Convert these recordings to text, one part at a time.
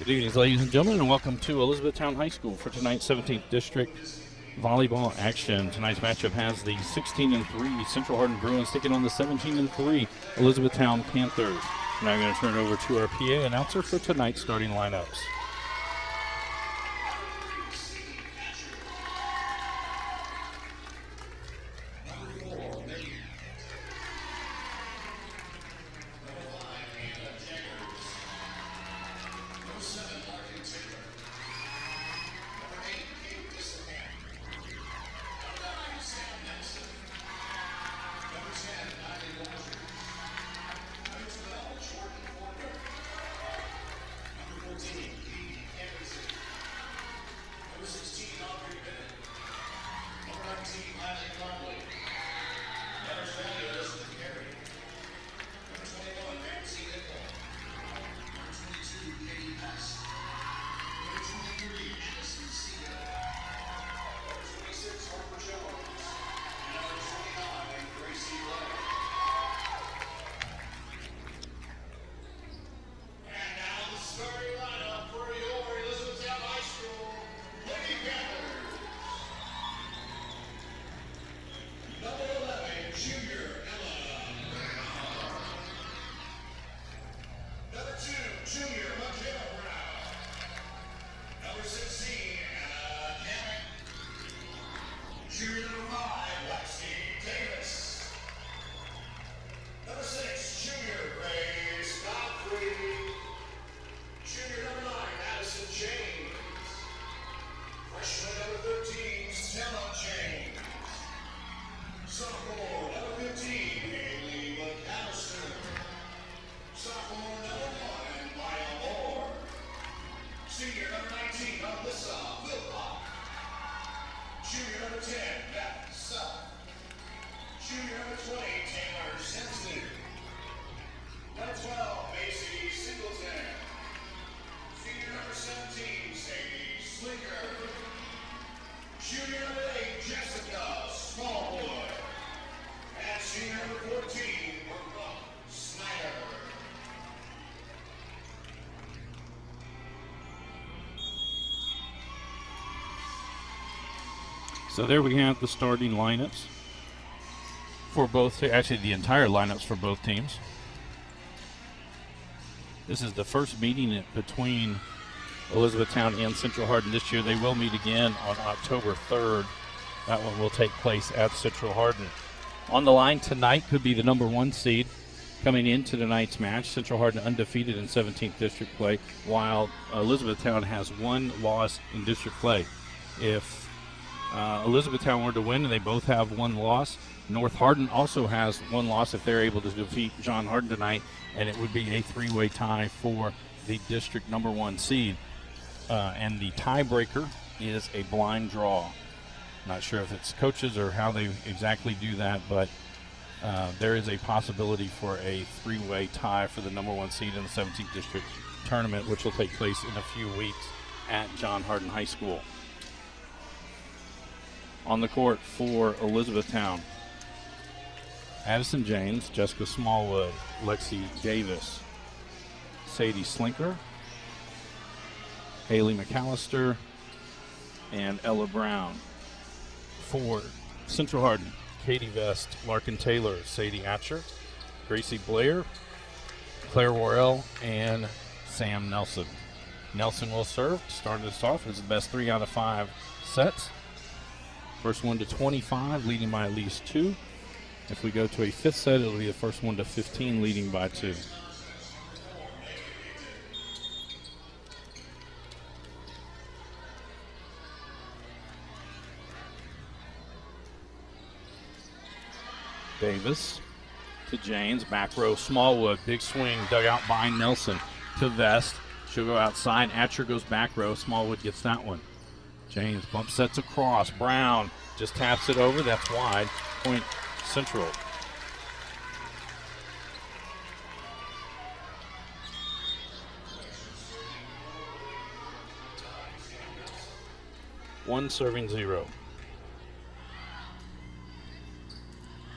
Good evening, ladies and gentlemen, and welcome to Elizabethtown High School for tonight's 17th District volleyball action. Tonight's matchup has the 16-3 Central Hardin Bruins taking on the 17-3 Elizabethtown Panthers. Now I'm going to turn it over to our PA announcer for tonight's starting lineups. So there we have the starting lineups for both, actually the entire lineups for both teams. This is the first meeting between Elizabethtown and Central Hardin this year. They will meet again on October 3rd. That one will take place at Central Hardin. On the line tonight could be the number one seed coming into tonight's match. Central Hardin undefeated in 17th district play, while Elizabethtown has one loss in district play. If Elizabethtown were to win and they both have one loss, North Hardin also has one loss if they're able to defeat John Hardin tonight, and it would be a three-way tie for the district number one seed. And the tiebreaker is a blind draw. Not sure if it's coaches or how they exactly do that, but there is a possibility for a three-way tie for the number one seed in the 17th district tournament, which will take place in a few weeks at John Hardin High School. On the court for Elizabethtown, Addison James, Jessica Smallwood, Lexi Davis, Sadie Slinker, Haley McAllister, and Ella Brown. For Central Hardin, Katie Vest, Larkin Taylor, Sadie Atcher, Gracie Blair, Claire Worrell, and Sam Nelson. Nelson will serve, start us off as the best 3 out of 5 sets. First one to 25, leading by at least 2. If we go to a fifth set, it'll be the first one to 15, leading by 2. Davis to James, back row Smallwood, big swing, dug out by Nelson to Vest. She'll go outside, Atcher goes back row, Smallwood gets that one. James bump sets across. Brown just taps it over. That's wide. Point Central. One serving 0.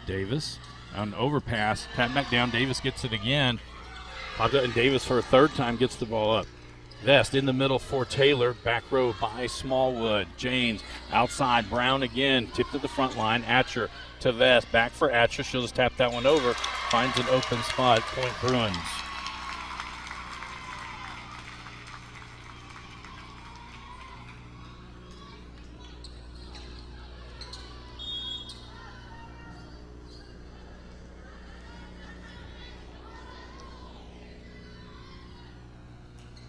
Davis on an overpass. Tap back down. Davis gets it again. And Davis for a third time gets the ball up. Vest in the middle for Taylor. Back row by Smallwood. James outside. Brown again. Tip to the front line. Atcher to Vest. Back for Atcher. She'll just tap that one over. Finds an open spot. Point Bruins.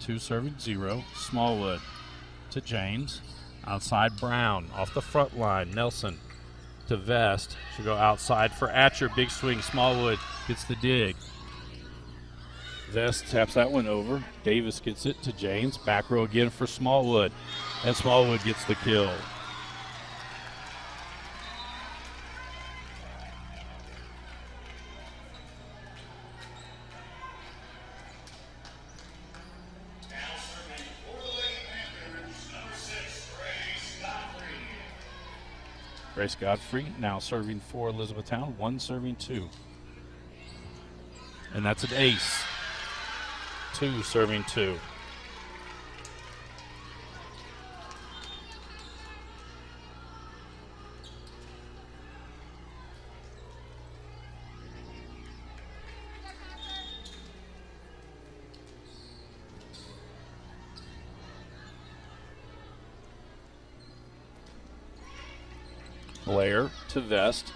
Two serving 0. Smallwood to James. Outside Brown. Off the front line. Nelson to Vest. She'll go outside for Atcher. Big swing. Smallwood gets the dig. Vest taps that one over. Davis gets it to James. Back row again for Smallwood. And Smallwood gets the kill. Grace Godfrey now serving for Elizabethtown, 1 serving 2. And that's an ace. 2 serving 2. Blair to Vest.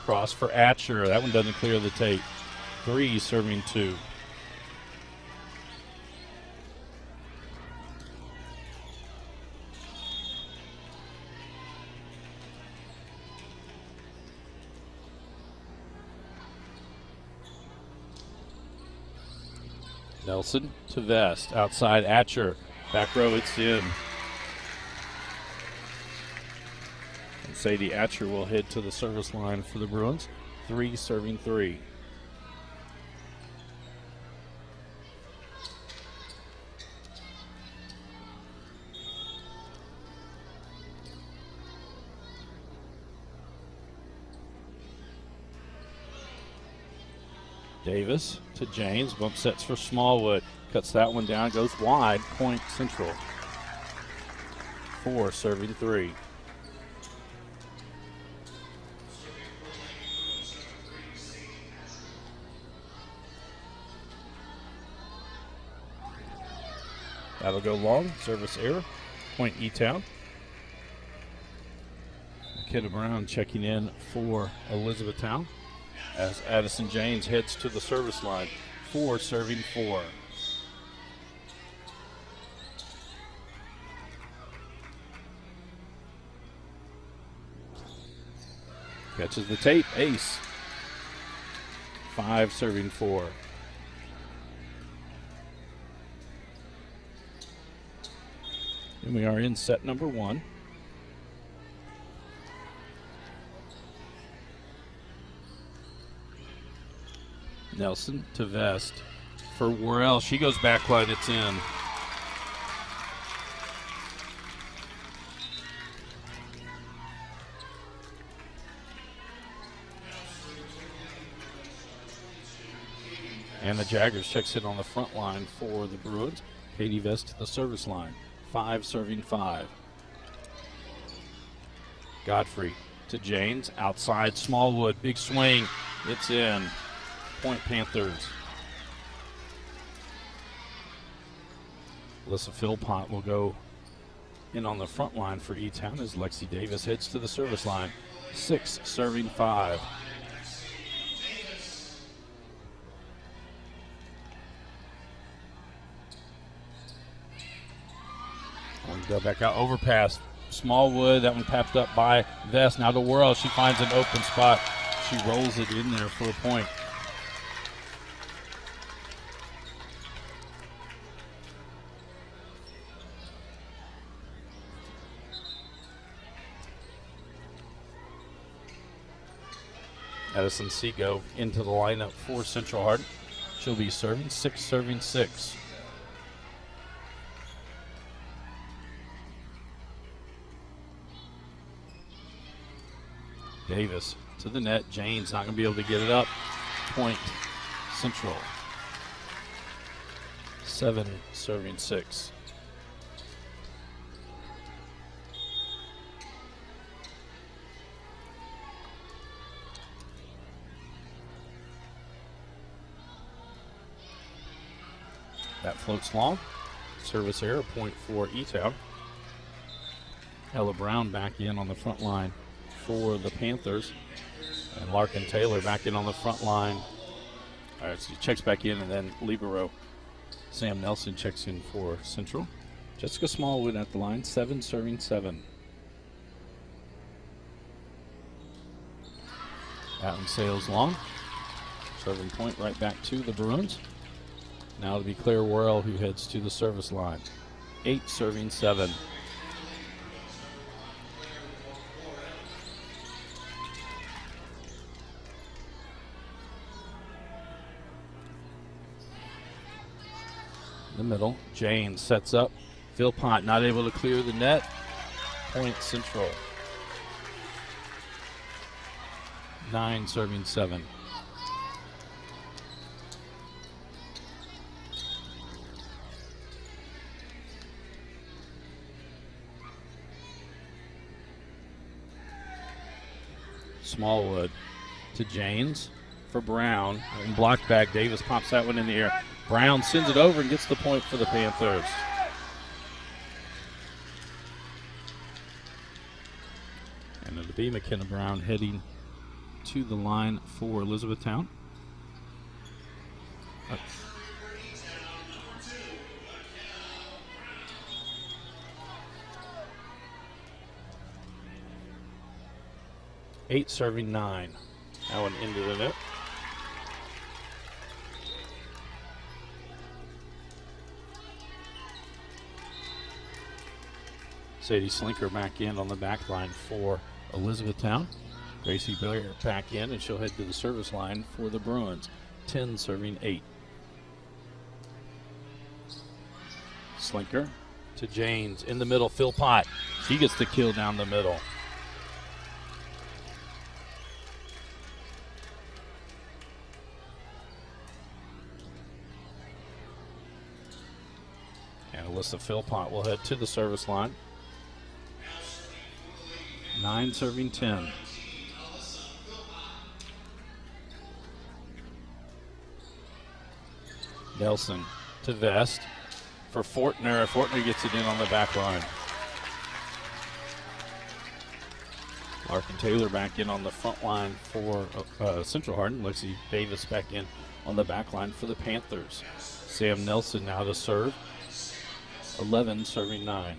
Cross for Atcher. That one doesn't clear the tape. 3 serving 2. Nelson to Vest. Outside Atcher. Back row, it's in. Sadie Atcher will head to the service line for the Bruins. 3 serving 3. Davis to James. Bump sets for Smallwood. Cuts that one down. Goes wide. Point Central. 4 serving 3. That'll go long. Service error. Point Etown. McKenna Brown checking in for Elizabethtown as Addison James heads to the service line. 4 serving 4. Catches the tape. Ace. 5 serving 4. And we are in set number 1. Nelson to Vest for Worrell. She goes back line. It's in. And the Jaggers checks in on the front line for the Bruins. Katie Vest to the service line. 5 serving 5. Godfrey to James. Outside Smallwood. Big swing. It's in. Point Panthers. Alyssa Philpott will go in on the front line for Etown as Lexi Davis heads to the service line. 6 serving 5. Go back out, overpass. Smallwood, that one tapped up by Vest. Now to Worrell, she finds an open spot. She rolls it in there for a point. Addison Seago into the lineup for Central Hardin. She'll be serving 6 serving 6. Davis to the net. Jane's not going to be able to get it up. Point Central. 7 serving 6. That floats long. Service error, point for Etown. Ella Brown back in on the front line for the Panthers. And Larkin Taylor back in on the front line. All right, so he checks back in, and then libero Sam Nelson checks in for Central. Jessica Smallwood at the line, 7 serving 7. That one sails long. Serving point right back to the Bruins. Now to be Claire Worrell, who heads to the service line. 8 serving 7. In the middle, Jane sets up. Philpott not able to clear the net. Point Central. 9 serving 7. Smallwood to Janes for Brown. And blocked back. Davis pops that one in the air. Brown sends it over and gets the point for the Panthers. And it'll be McKenna Brown heading to the line for Elizabethtown. Uh, 8 serving 9. That one into the net. Sadie Slinker back in on the back line for Elizabethtown. Gracie Blair back in, and she'll head to the service line for the Bruins. 10 serving 8. Slinker to Janes in the middle. Philpott. She gets the kill down the middle. And Alyssa Philpott will head to the service line. 9 serving 10. Nelson to Vest for Fortner. Fortner gets it in on the back line. Larkin Taylor back in on the front line for Central Hardin. Lexi Davis back in on the back line for the Panthers. Sam Nelson now to serve. 11 serving 9.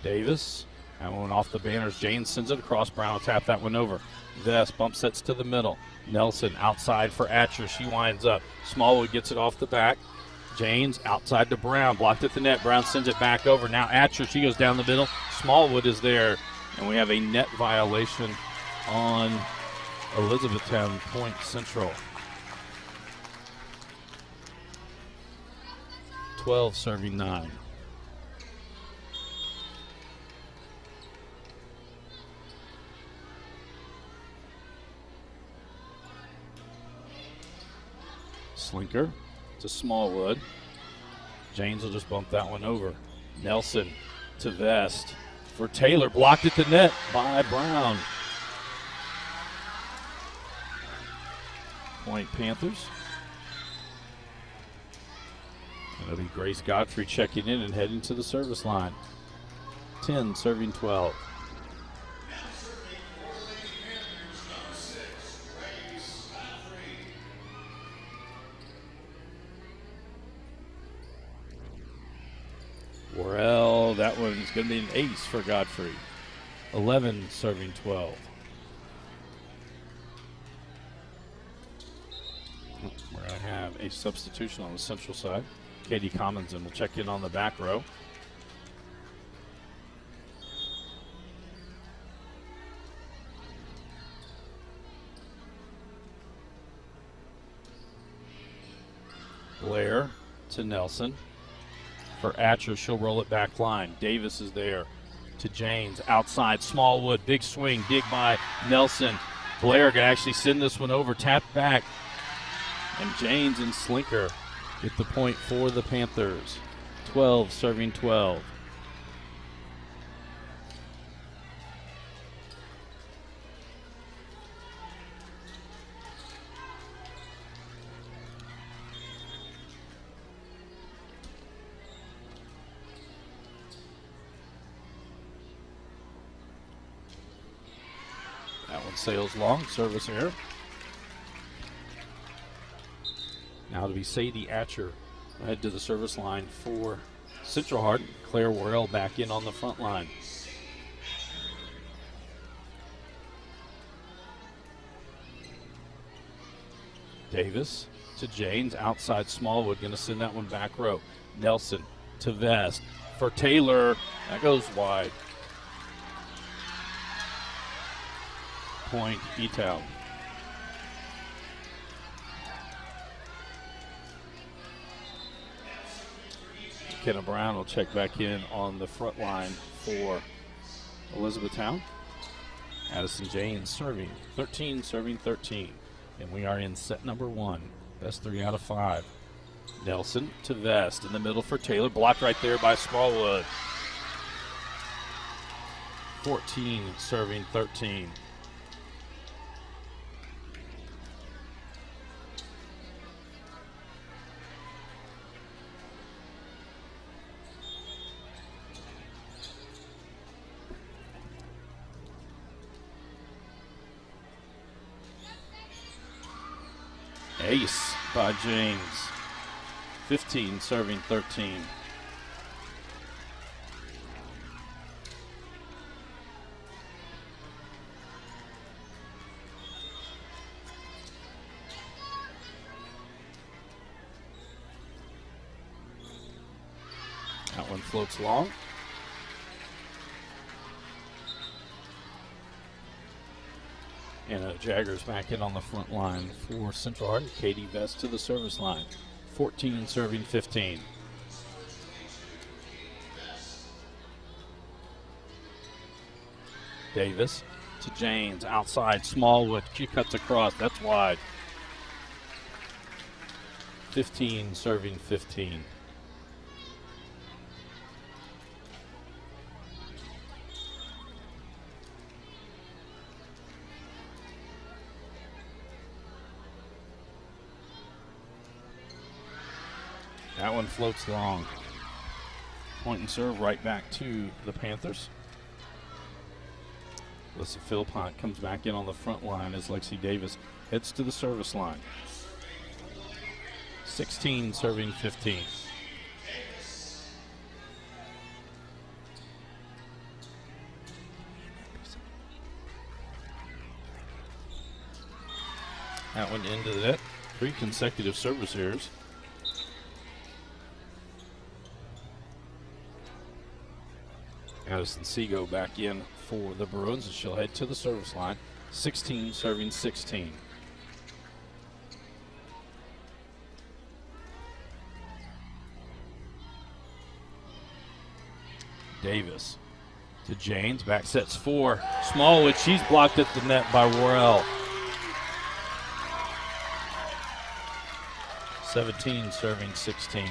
Davis, that one off the banners. James sends it across. Brown will tap that one over. Vest bump sets to the middle. Nelson outside for Atcher. She winds up. Smallwood gets it off the back. James outside to Brown. Blocked at the net. Brown sends it back over. Now Atcher. She goes down the middle. Smallwood is there. And we have a net violation on Elizabethtown. Point Central. 12 serving 9. Slinker to Smallwood. James will just bump that one over. Nelson to Vest for Taylor. Blocked at the net by Brown. Point Panthers. And it'll be Grace Godfrey checking in and heading to the service line. 10 serving 12. Worrell, that one's going to be an ace for Godfrey. 11 serving 12. We're going to have a substitution on the Central side. Katie Commonson will check in on the back row. Blair to Nelson. For Atcher, she'll roll it back line. Davis is there to James. Outside, Smallwood, big swing, dig by Nelson. Blair can actually send this one over, tap back. And James and Slinker get the point for the Panthers. 12 serving 12. sails long. Service error. Now to be Sadie Atcher. Head to the service line for Central Hardin. Claire Worrell back in on the front line. Davis to Janes, outside Smallwood, going to send that one back row. Nelson to Vest for Taylor. That goes wide. Point, Etown. McKenna Brown will check back in on the front line for Elizabethtown. Addison Janes serving 13, serving 13. And we are in set number 1. Best 3 out of 5. Nelson to Vest in the middle for Taylor. Blocked right there by Smallwood. 14, serving 13. Ace by James. 15, serving 13. That one floats long. And Jaggers back in on the front line for Central Hardin. Katie Vest to the service line. 14, serving 15. Davis to Janes. Outside Smallwood. She cuts across. That's wide. 15, serving 15. That one floats long. Point and serve right back to the Panthers. Alyssa Philpott comes back in on the front line as Lexi Davis heads to the service line. 16, serving 15. That one into the net. 3 consecutive service errors. Addison Seago back in for the Bruins, and she'll head to the service line. 16, serving 16. Davis to Janes, back sets 4. Smallwood, she's blocked at the net by Worrell. 17, serving 16.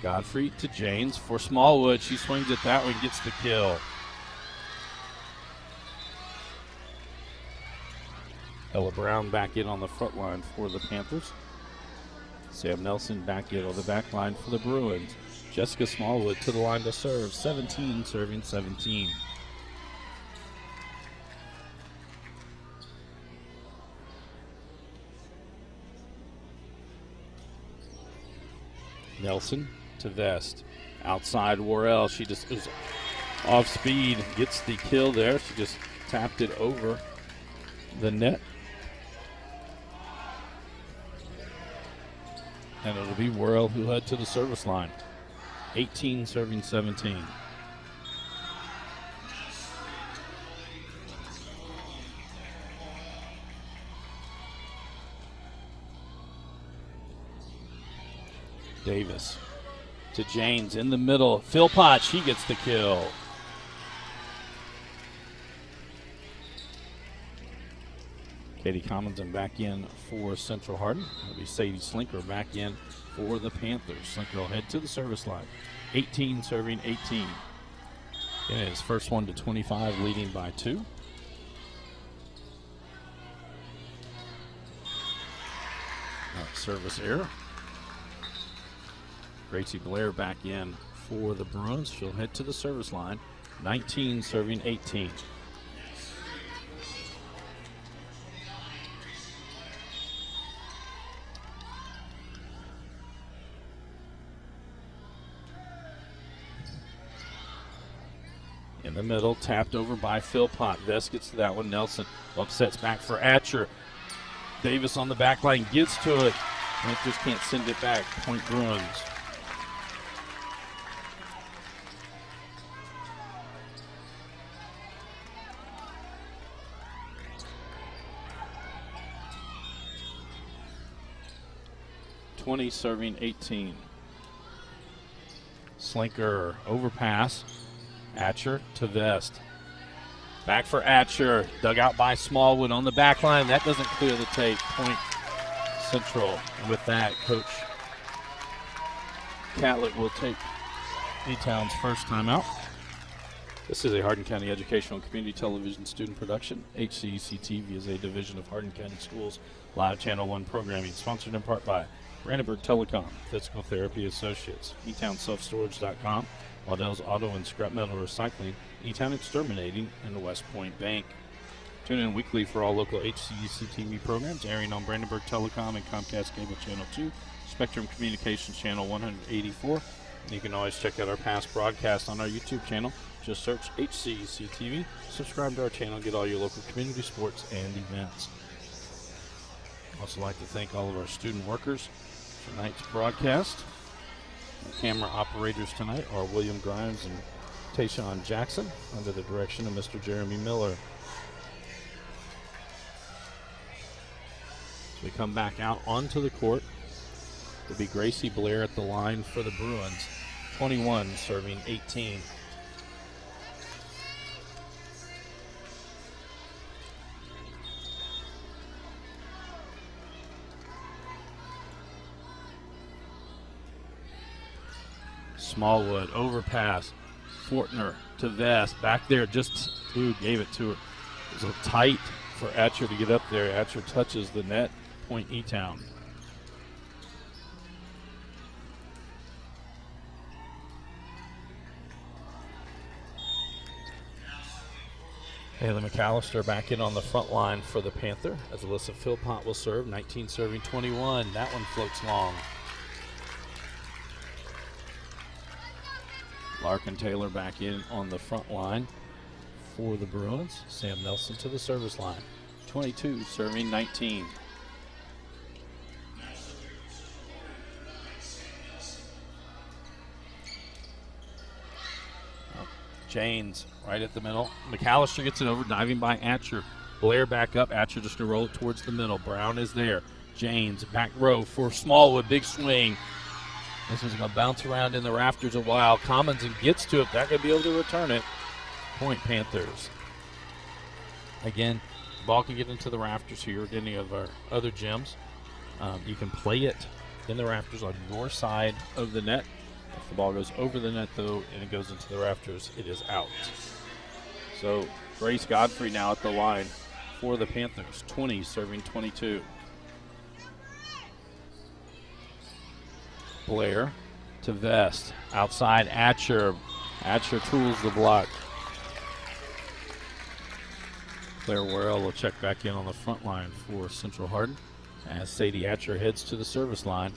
Godfrey to Janes for Smallwood. She swings at that one, gets the kill. Ella Brown back in on the front line for the Panthers. Sam Nelson back in on the back line for the Bruins. Jessica Smallwood to the line to serve. 17, serving 17. Nelson to Vest. Outside Worrell. She just is off speed. Gets the kill there. She just tapped it over the net. And it'll be Worrell who head to the service line. 18, serving 17. Davis to Janes in the middle. Philpott, she gets the kill. Katie Commonson back in for Central Hardin. That'll be Sadie Slinker back in for the Panthers. Slinker will head to the service line. 18, serving 18. It is first one to 25, leading by 2. Service error. Gracie Blair back in for the Bruins. She'll head to the service line. 19 serving 18. In the middle, tapped over by Philpott. Vest gets to that one. Nelson upsets back for Atcher. Davis on the back line gets to it. Panthers can't send it back. Point Bruins. Serving 18. Slinker overpass. Atcher to Vest. Back for Atcher. Dug out by Smallwood on the back line. That doesn't clear the tape. Point Central. And with that, Coach Catlett will take Etown's first timeout. This is a Hardin County Educational and Community Television student production. HCEC-TV is a division of Hardin County Schools Live Channel 1 programming, sponsored in part by Brandenburg Telecom, Physical Therapy Associates, EtownSelfStorage.com, Waddell's Auto and Scrap Metal Recycling, Etown Exterminating, and the West Point Bank. Tune in weekly for all local HCEC-TV programs airing on Brandenburg Telecom and Comcast Cable Channel 2, Spectrum Communications Channel 184. And you can always check out our past broadcasts on our YouTube channel. Just search HCEC-TV, subscribe to our channel, get all your local community sports and events. I'd also like to thank all of our student workers for tonight's broadcast. Our camera operators tonight are William Grimes and Tayshawn Jackson under the direction of Mr. Jeremy Miller. As we come back out onto the court, it'll be Gracie Blair at the line for the Bruins. 21 serving 18. Smallwood, overpass. Fortner to Vest. Back there, just gave it to her. It was tight for Atcher to get up there. Atcher touches the net. Point Etown. Haley McAllister back in on the front line for the Panther as Alyssa Philpott will serve. 19 serving 21. That one floats long. Larkin Taylor back in on the front line for the Bruins. Sam Nelson to the service line. 22 serving 19. Janes right at the middle. McAllister gets it over, diving by Atcher. Blair back up. Atcher just going to roll it towards the middle. Brown is there. Janes back row for Smallwood. Big swing. This one's going to bounce around in the rafters a while. Commons and gets to it. Not going to be able to return it. Point Panthers. Again, the ball can get into the rafters here at any of our other gyms. You can play it in the rafters on your side of the net. If the ball goes over the net, though, and it goes into the rafters, it is out. So Grace Godfrey now at the line for the Panthers. 20 serving 22. Blair to Vest. Outside Atcher. Atcher tools the block. Claire Worrell will check back in on the front line for Central Hardin as Sadie Atcher heads to the service line.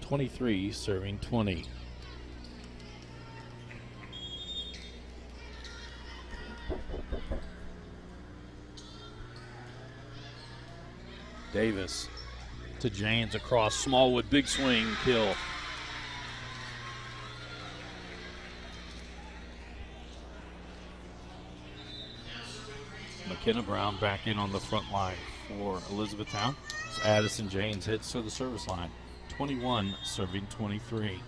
23 serving 20. Davis to James across. Smallwood, big swing, kill. McKenna Brown back in on the front line for Elizabethtown. So Addison James hits to the service line. 21 serving 23.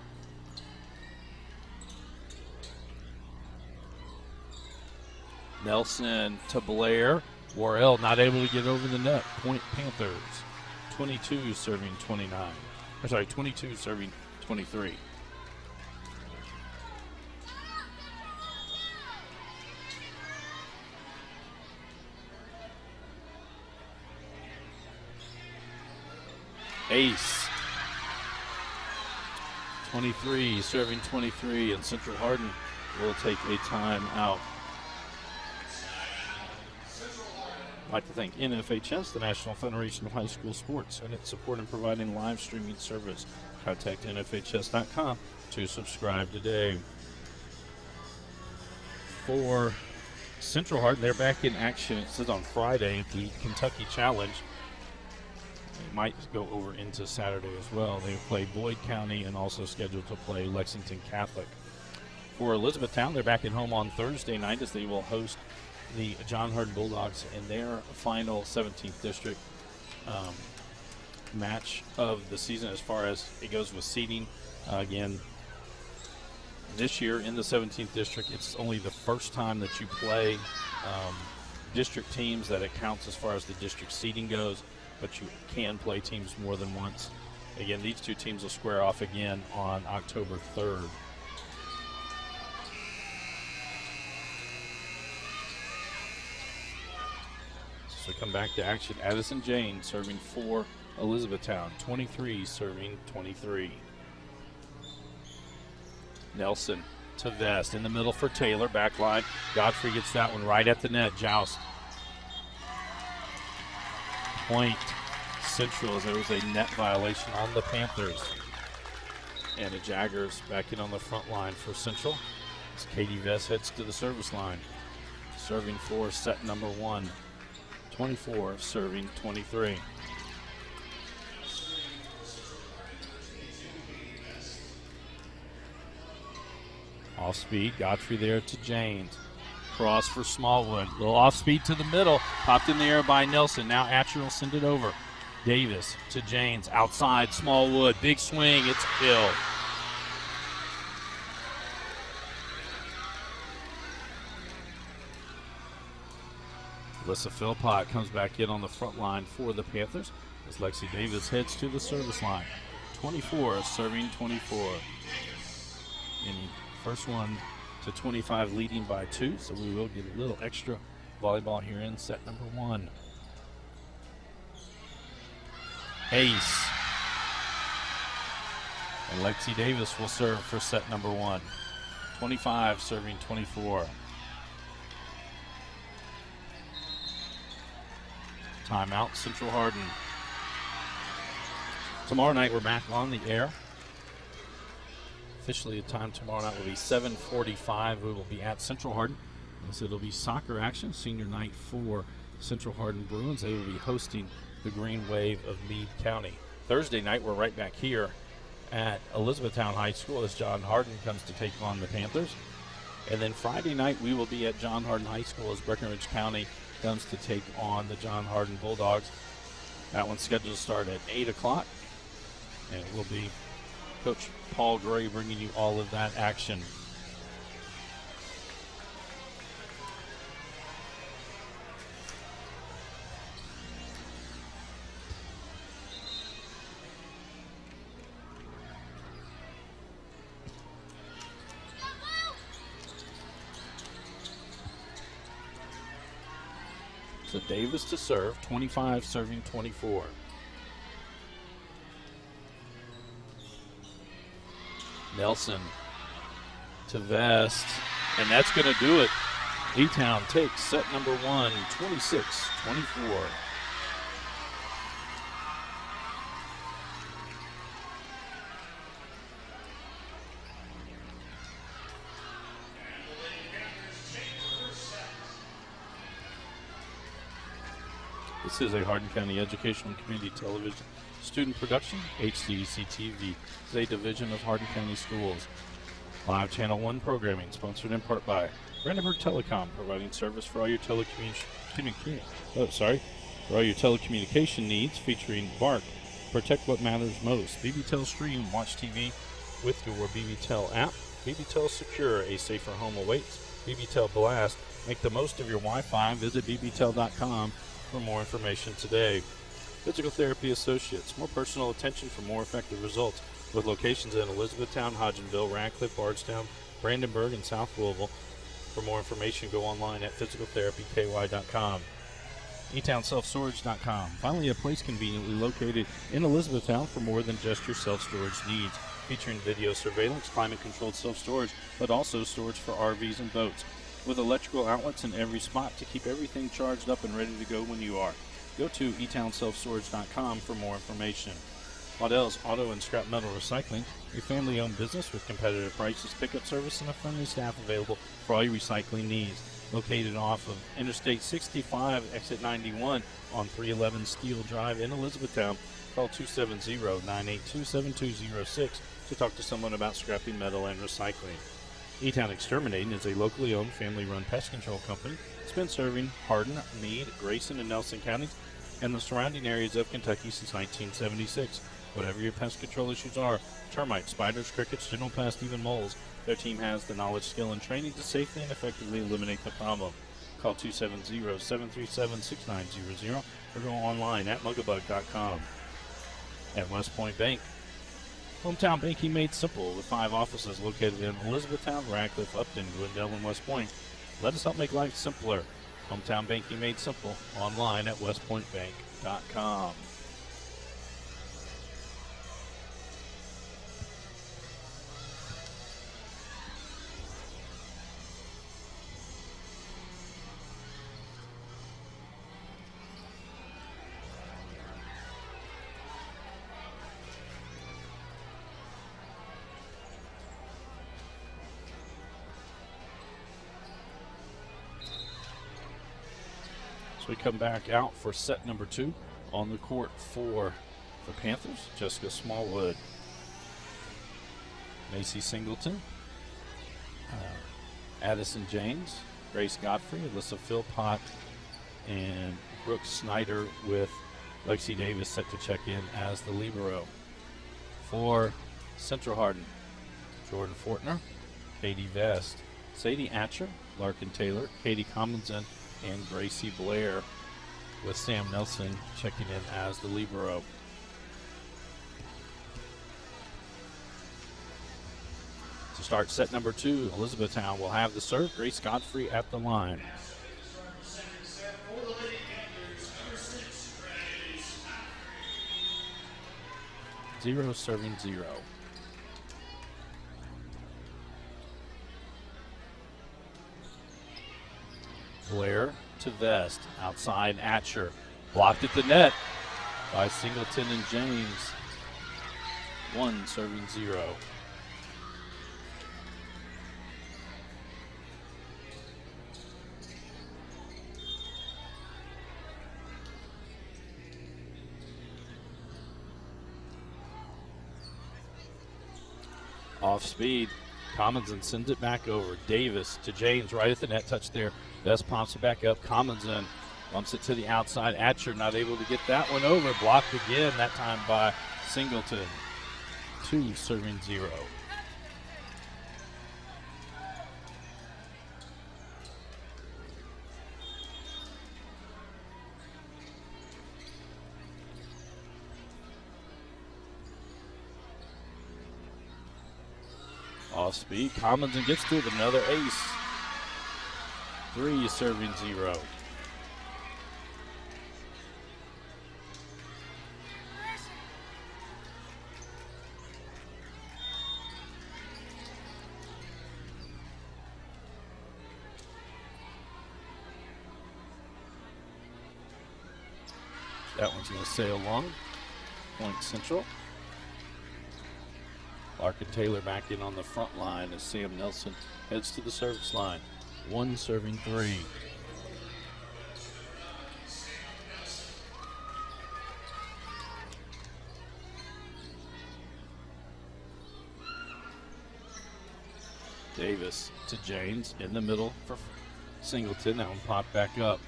Nelson to Blair. Worrell not able to get over the net. Point Panthers. 22 serving 29. 22 serving 23. Ace. 23, serving 23, and Central Hardin will take a timeout. I'd like to thank NFHS, the National Federation of High School Sports, and its support in providing live streaming service. Contact NFHS.com to subscribe today. For Central Hardin, they're back in action. It says on Friday at the Kentucky Challenge. It might go over into Saturday as well. They play Boyd County and also scheduled to play Lexington Catholic. For Elizabethtown, they're back at home on Thursday night as they will host the John Hardin Bulldogs in their final 17th district match of the season as far as it goes with seeding. Again, this year in the 17th district, it's only the first time that you play district teams that it counts as far as the district seeding goes, but you can play teams more than once. Again, these two teams will square off again on October 3rd. So come back to action. Addison Jane serving for Elizabethtown. 23 serving 23. Nelson to Vest in the middle for Taylor. Back line. Godfrey gets that one right at the net. Joust. Point Central as there was a net violation on the Panthers. And the Jaggers back in on the front line for Central as Katie Vest heads to the service line. Serving for set number 1. 24 serving 23. Off speed, Godfrey there to James. Cross for Smallwood. Little off speed to the middle. Popped in the air by Nelson. Now Atcher will send it over. Davis to James. Outside, Smallwood. Big swing. It's a kill. Alyssa Philpott comes back in on the front line for the Panthers as Lexi Davis heads to the service line. 24 serving 24. And first one to 25 leading by 2, so we will get a little extra volleyball here in set number 1. Ace. And Lexi Davis will serve for set number 1. 25 serving 24. Timeout, Central Hardin. Tomorrow night we're back on the air. Officially the time tomorrow night will be 7:45. We will be at Central Hardin. So it'll be soccer action, senior night for Central Hardin Bruins. They will be hosting the Green Wave of Meade County. Thursday night we're right back here at Elizabethtown High School as John Hardin comes to take on the Panthers. And then Friday night we will be at John Hardin High School as Breckenridge County comes to take on the John Hardin Bulldogs. That one's scheduled to start at 8 o'clock. And it will be Coach Paul Gray bringing you all of that action. So Davis to serve, 25 serving 24. Nelson to Vest, and that's going to do it. Etown takes set number 1, 26-24. This is a Hardin County Educational and Community Television student production. HCEC-TV is a division of Hardin County Schools. Live Channel 1 programming sponsored in part by Brandenburg Telecom, providing service for all your telecommunication needs, featuring Bark, protect what matters most. BBTEL Stream, watch TV with your BBTEL app. BBTEL Secure, a safer home awaits. BBTEL Blast, make the most of your Wi-Fi. Visit bbtel.com for more information today. Physical Therapy Associates, more personal attention for more effective results, with locations in Elizabethtown, Hodgenville, Radcliffe, Bardstown, Brandenburg, and South Louisville. For more information, go online at physicaltherapyky.com. ETownSelfStorage.com. Finally, a place conveniently located in Elizabethtown for more than just your self-storage needs. Featuring video surveillance, climate-controlled self-storage, but also storage for RVs and boats. With electrical outlets in every spot to keep everything charged up and ready to go when you are. Go to ETownSelfStorage.com for more information. Waddell's Auto and Scrap Metal Recycling, a family-owned business with competitive prices, pickup service, and a friendly staff available for all your recycling needs. Located off of Interstate 65, exit 91 on 311 Steel Drive in Elizabethtown. Call 270-982-7206 to talk to someone about scrapping metal and recycling. Etown Exterminating is a locally owned, family-run pest control company. It's been serving Hardin, Meade, Grayson, and Nelson counties and the surrounding areas of Kentucky since 1976. Whatever your pest control issues are, termites, spiders, crickets, general pests, even moles, their team has the knowledge, skill, and training to safely and effectively eliminate the problem. Call 270-737-6900 or go online at mugabug.com. At West Point Bank, hometown banking made simple with 5 offices located in Elizabethtown, Radcliffe, Upton, Glendale, and West Point. Let us help make life simpler. Hometown banking made simple online at westpointbank.com. We come back out for set number 2 on the court for the Panthers. Jessica Smallwood, Macy Singleton, Addison James, Grace Godfrey, Alyssa Philpott, and Brooke Snyder with Lexi Davis set to check in as the libero. For Central Hardin, Jordan Fortner, Katie Vest, Sadie Atcher, Larkin Taylor, Katie Commonson, and Gracie Blair, with Sam Nelson checking in as the libero. To start set number 2, Elizabethtown will have the serve. Grace Godfrey at the line. Zero serving 0. Blair to Vest, outside Atcher, blocked at the net by Singleton and James. 1 serving 0. Off speed, Commonson sends it back over. Davis to James, right at the net touch there. Vest pops it back up. Commonson bumps it to the outside. Atcher not able to get that one over. Blocked again, that time by Singleton. 2 serving 0. Off speed, Commonson gets to it, another ace. 3 serving 0. That one's going to sail long. Point Central. Larkin Taylor back in on the front line as Sam Nelson heads to the service line. 1 serving 3. Davis to James in the middle for Singleton. That one popped back up.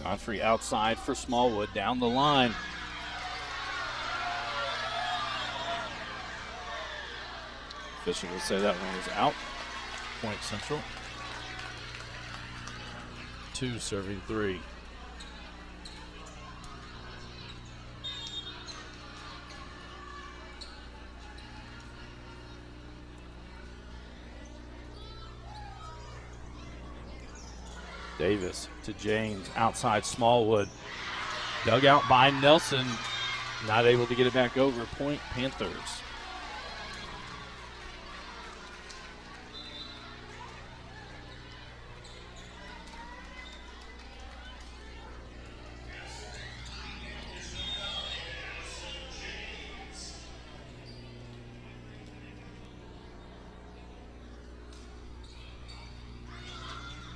Godfrey outside for Smallwood down the line. Official will say that one was out. Point Central. 2 serving 3. Davis to James, outside Smallwood. Dug out by Nelson. Not able to get it back over. Point Panthers.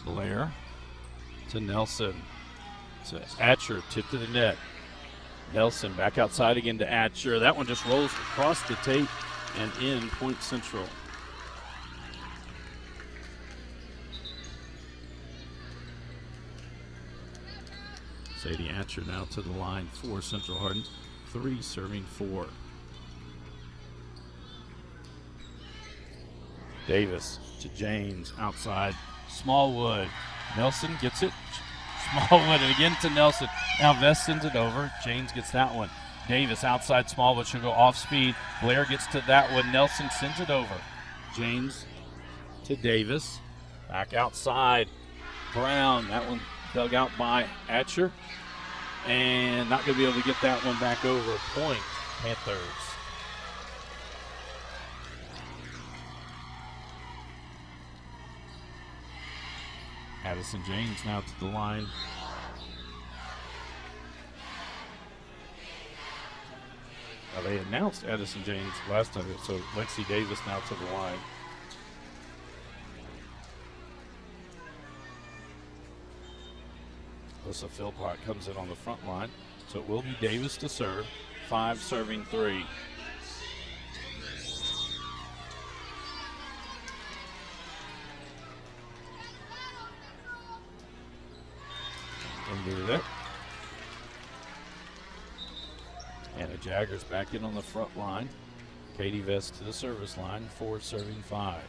Blair to Nelson. To Atcher, tip to the net. Nelson back outside again to Atcher. That one just rolls across the tape and in. Point Central. Sadie Atcher now to the line for Central Hardin. 3 serving 4. Davis to James, outside Smallwood. Nelson gets it. Smallwood and again to Nelson. Now Vest sends it over. James gets that one. Davis outside Smallwood. She'll go off speed. Blair gets to that one. Nelson sends it over. James to Davis. Back outside. Brown. That one dug out by Atcher. And not going to be able to get that one back over. Point Panthers. Addison James now to the line. Now they announced Addison James last time, so Lexi Davis now to the line. Alyssa Philpott comes in on the front line, so it will be Davis to serve. 5 serving 3. Into that. Anna Jaggers back in on the front line. Katie Vest to the service line. 4 serving 5.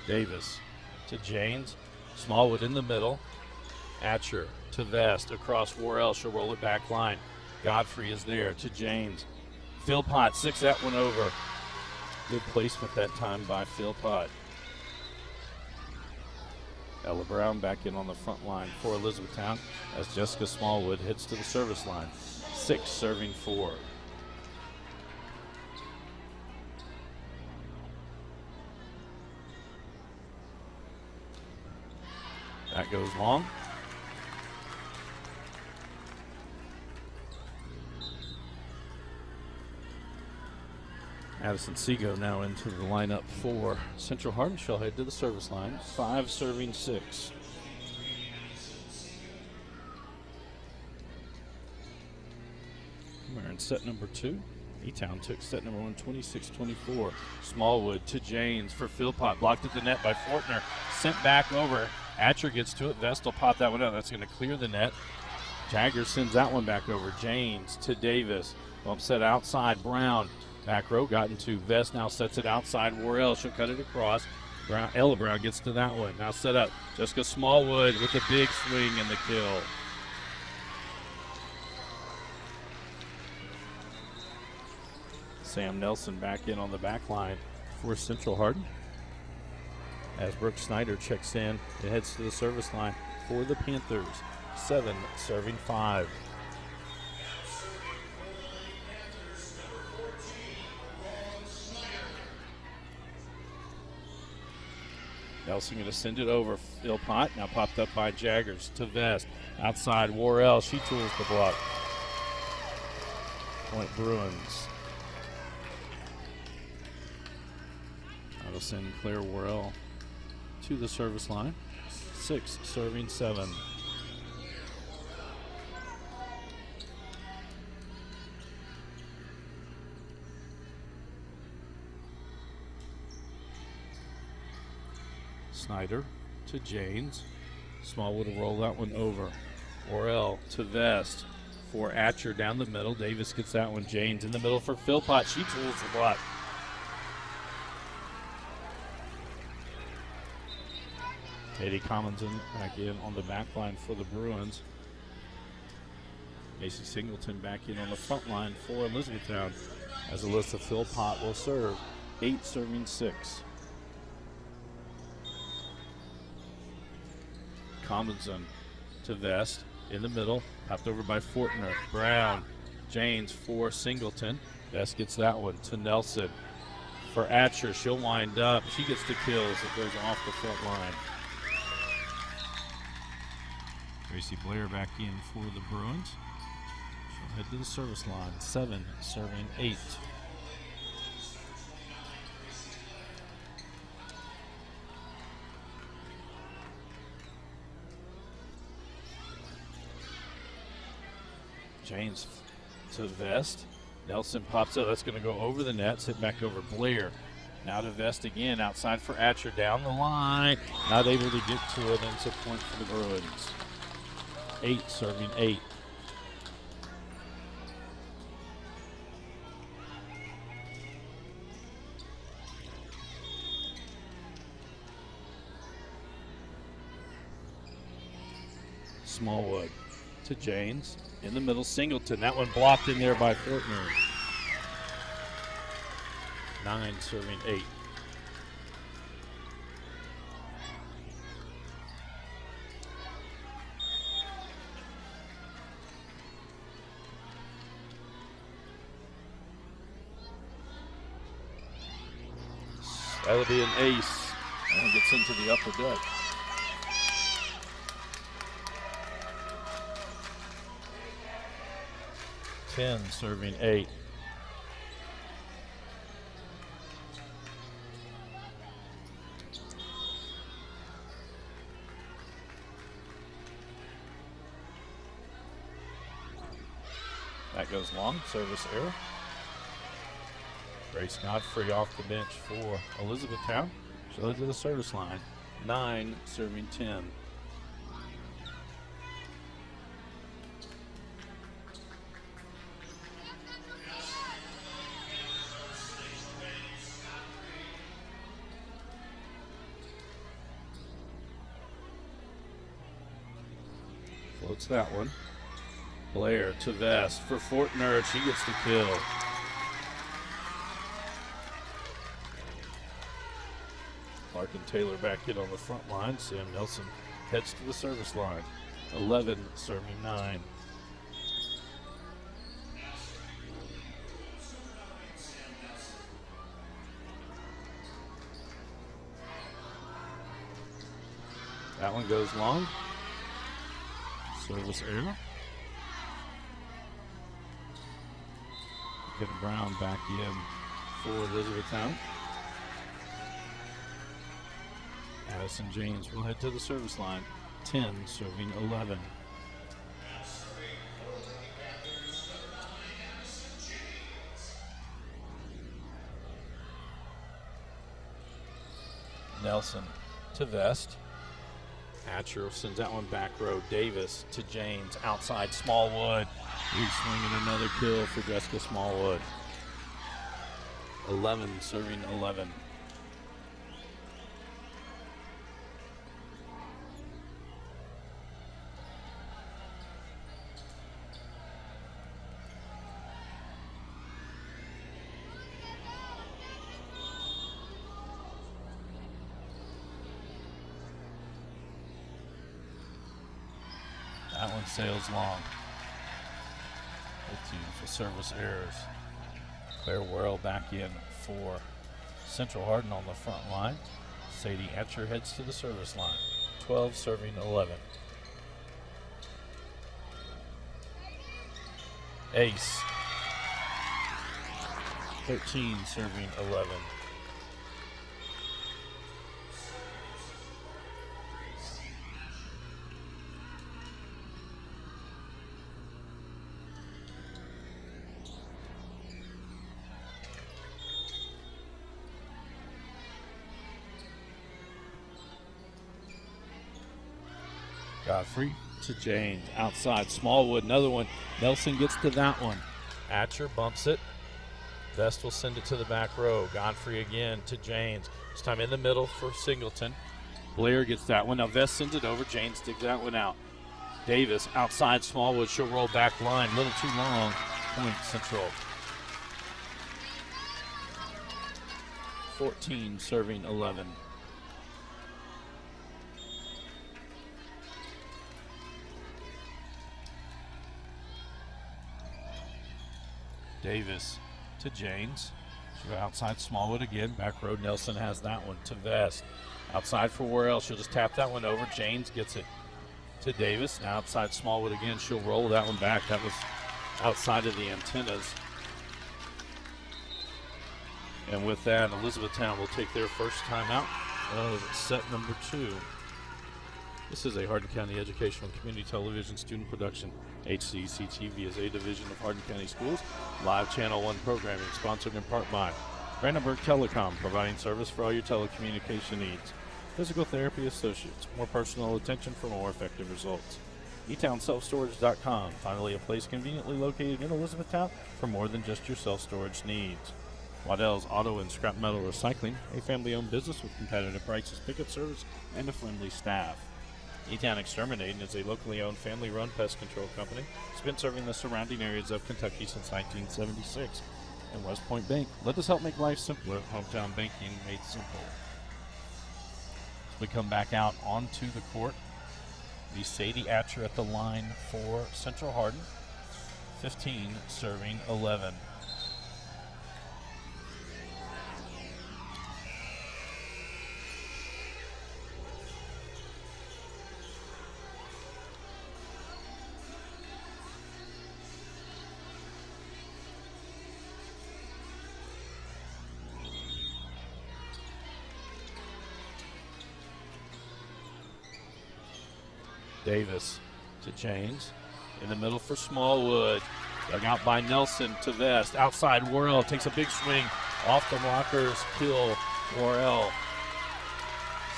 Davis to James. Smallwood in the middle. Atcher to Vest across Worrell. She'll roll it back line. Godfrey is there to James. Philpott 6 that one over. Good placement that time by Philpott. Ella Brown back in on the front line for Elizabethtown as Jessica Smallwood hits to the service line. 6 serving 4. That goes long. Addison Seago now into the lineup for Central Hardin. She'll head to the service line. 5 serving 6. We're in set number 2. Etown took set number 1, 26-24. Smallwood to James for Philpott. Blocked at the net by Fortner. Sent back over. Atcher gets to it. Vest will pop that one out. That's going to clear the net. Jagger sends that one back over. James to Davis. Bump set outside. Brown. Back row got into Vest. Now sets it outside Worrell. She'll cut it across. Ella Brown gets to that one. Now set up. Jessica Smallwood with a big swing and the kill. Sam Nelson back in on the back line for Central Hardin. As Brooke Snyder checks in, it heads to the service line for the Panthers. 7 serving 5. Nelson going to send it over. Philpott now popped up by Jaggers to Vest. Outside Worrell. She tools the block. Point Bruins. That'll send Claire Worrell to the service line. 6 serving 7. Snyder to James. Smallwood will roll that one over. Worrell to Vest for Atcher down the middle. Davis gets that one. James in the middle for Philpott. She tools the block. Katie Collinson back in on the back line for the Bruins. Macy Singleton back in on the front line for Elizabethtown as Alyssa Philpott will serve. 8 serving 6. Combinson to Vest in the middle, popped over by Fortner. Brown, James for Singleton. Vest gets that one to Nelson. For Atcher, she'll wind up. She gets the kills. It goes off the front line. Gracie Blair back in for the Bruins. She'll head to the service line. 7 serving 8. James to Vest. Nelson pops up. That's going to go over the net. Hit back over Blair. Now to Vest again. Outside for Atcher. Down the line. Not able to get to it. And it's a point for the Bruins. 8 serving 8. Smallwood to James. In the middle, Singleton. That one blocked in there by Fortner. 9 serving 8. That'll be an ace. And gets into the upper deck. Ten serving 8. That goes long. Service error. Grace Godfrey off the bench for Elizabethtown. She'll head to the service line. 9 serving 10. Floats that one. Blair to Vest for Fortner. She gets the kill. Clark and Taylor back in on the front line. Sam Nelson heads to the service line. 11 serving 9. That one goes long. Service error. Get Brown back in for Elizabethtown. Addison James will head to the service line. 10 serving 11. Nelson to Vest. Atcher sends that one back row. Davis to James. Outside Smallwood. He's swinging another kill for Jessica Smallwood. 11 serving 11. That one sails long. Both teams with service errors. Claire Worrell back in for Central Hardin on the front line. Sadie Etcher heads to the service line. 12 serving 11. Ace. 13 serving 11. Godfrey to James. Outside, Smallwood, another one. Nelson gets to that one. Atcher bumps it. Vest will send it to the back row. Godfrey again to James. This time in the middle for Singleton. Blair gets that one. Now Vest sends it over. James digs that one out. Davis outside Smallwood. She'll roll back line. Little too long. Point Central. 14 serving 11. Davis to James. She'll go outside Smallwood again. Back row. Nelson has that one to Vest. Outside for Worrell. She'll just tap that one over. James gets it to Davis. Now outside Smallwood again. She'll roll that one back. That was outside of the antennas. And with that, Elizabethtown will take their first timeout of set number 2. This is a Hardin County Educational and Community Television student production. HCEC-TV is a division of Hardin County Schools. Live Channel 1 programming sponsored in part by Brandenburg Telecom, providing service for all your telecommunication needs. Physical Therapy Associates, more personal attention for more effective results. ETownSelfStorage.com, finally a place conveniently located in Elizabethtown for more than just your self-storage needs. Waddell's Auto and Scrap Metal Recycling, a family-owned business with competitive prices, pickup service, and a friendly staff. Etown Exterminating is a locally owned family-run pest control company. It's been serving the surrounding areas of Kentucky since 1976. And West Point Bank, let us help make life simpler. Hometown banking made simple. As we come back out onto the court, the Sadie Atcher at the line for Central Hardin. 15 serving 11. Davis to James. In the middle for Smallwood. Dug out by Nelson to Vest. Outside Worrell takes a big swing. Off the blockers, kill Worrell.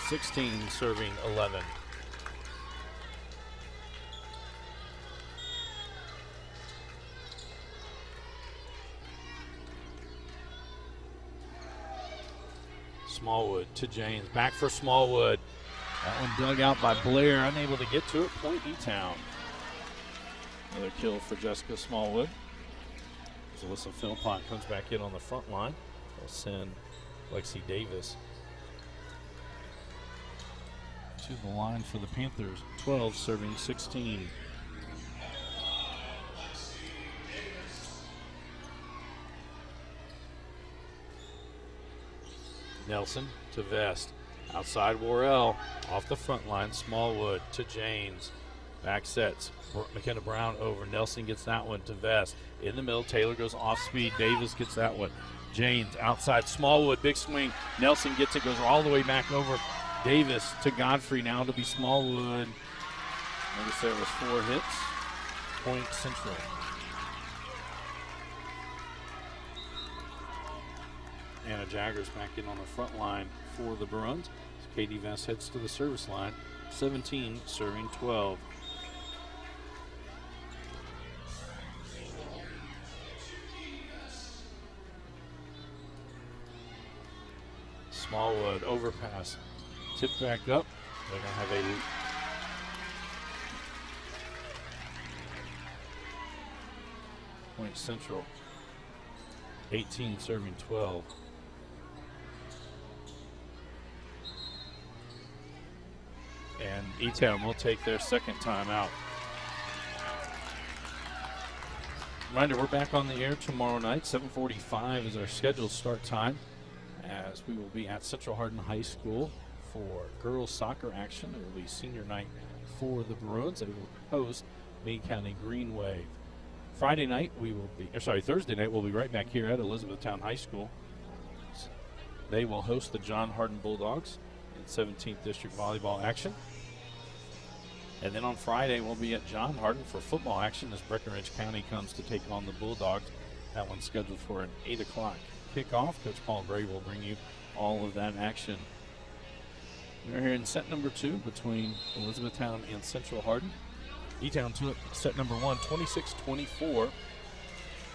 16 serving 11. Smallwood to James. Back for Smallwood. That one dug out by Blair, unable to get to it. Point Etown. Another kill for Jessica Smallwood. As Alyssa Philpott comes back in on the front line. They'll send Lexi Davis to the line for the Panthers. 12 serving 16. Nelson to Vest. Outside Worrell, off the front line, Smallwood to James. Back sets, McKenna Brown over. Nelson gets that one to Vest. In the middle, Taylor goes off speed. Davis gets that one. James outside, Smallwood, big swing. Nelson gets it, goes all the way back over. Davis to Godfrey, now to be Smallwood. Notice there was 4 hits. Point Central. Anna Jaggers back in on the front line for the Bruins. Katie Vest heads to the service line. 17 serving 12. Smallwood overpass. Tip back up. They're going to have a Point Central. 18 serving 12. And Etown will take their second time out. Reminder, we're back on the air tomorrow night. 7:45 is our scheduled start time, as we will be at Central Hardin High School for girls soccer action. It will be senior night for the Bruins. They will host Meade County Greenway. Thursday night we'll be right back here at Elizabethtown High School. They will host the John Hardin Bulldogs in 17th District volleyball action. And then on Friday, we'll be at John Hardin for football action as Breckinridge County comes to take on the Bulldogs. That one's scheduled for an 8 o'clock kickoff. Coach Paul Gray will bring you all of that action. We're here in set number 2 between Elizabethtown and Central Hardin. Etown took set number 1, 26-24.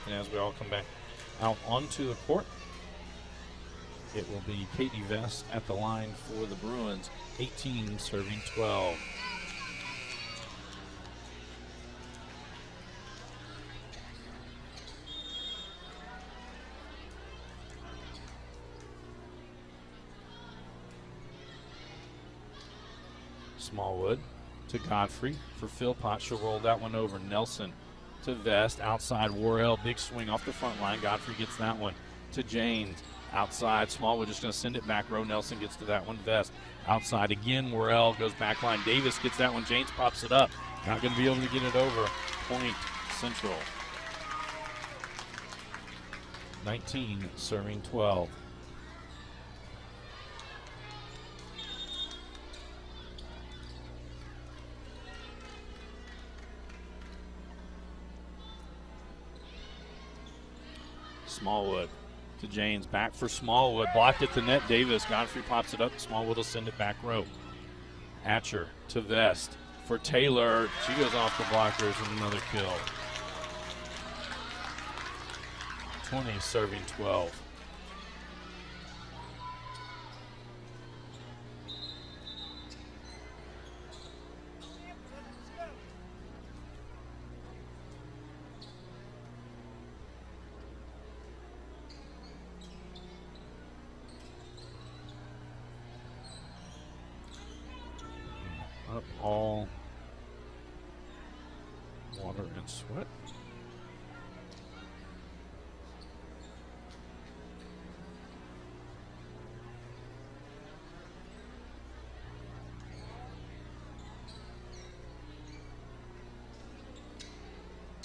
And as we all come back out onto the court, it will be Katie Vest at the line for the Bruins, 18 serving 12. Smallwood to Godfrey for Philpott. She'll roll that one over. Nelson to Vest. Outside Worrell. Big swing off the front line. Godfrey gets that one to Janes. Outside. Smallwood just going to send it back row. Nelson gets to that one. Vest. Outside again. Worrell goes back line. Davis gets that one. Janes pops it up. Not going to be able to get it over. Point Central. 19 serving 12. Smallwood to Janes. Back for Smallwood. Blocked at the net. Davis. Godfrey pops it up. Smallwood will send it back row. Atcher to Vest for Taylor. She goes off the blockers and another kill. 20 serving 12. Up all water and sweat.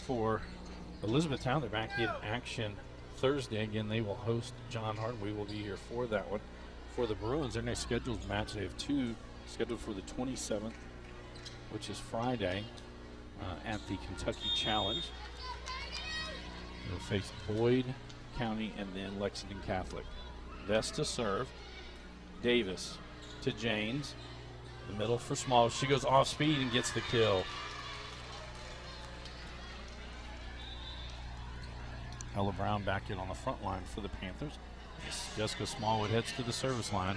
For Elizabethtown, they're back in action Thursday. Again, they will host John Hart. We will be here for that one. For the Bruins, their next scheduled match, they have two scheduled for the 27th, which is Friday, at the Kentucky Challenge. They'll face Boyd County and then Lexington Catholic. Vest to serve. Davis to Janes. The middle for Small. She goes off speed and gets the kill. Ella Brown back in on the front line for the Panthers. Jessica Smallwood heads to the service line.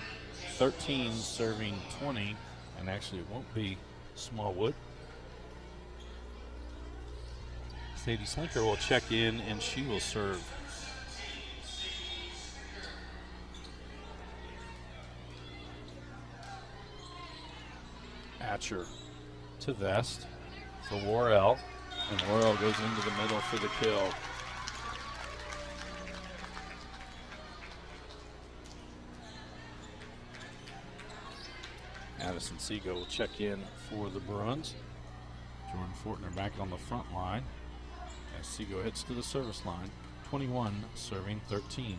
13 serving 20, and actually it won't be Smallwood. Sadie Slinker will check in and she will serve. Atcher to Vest for Worrell, and Worrell goes into the middle for the kill. Addison Seago will check in for the Bruins. Jordan Fortner back on the front line as Seago heads to the service line. 21 serving 13.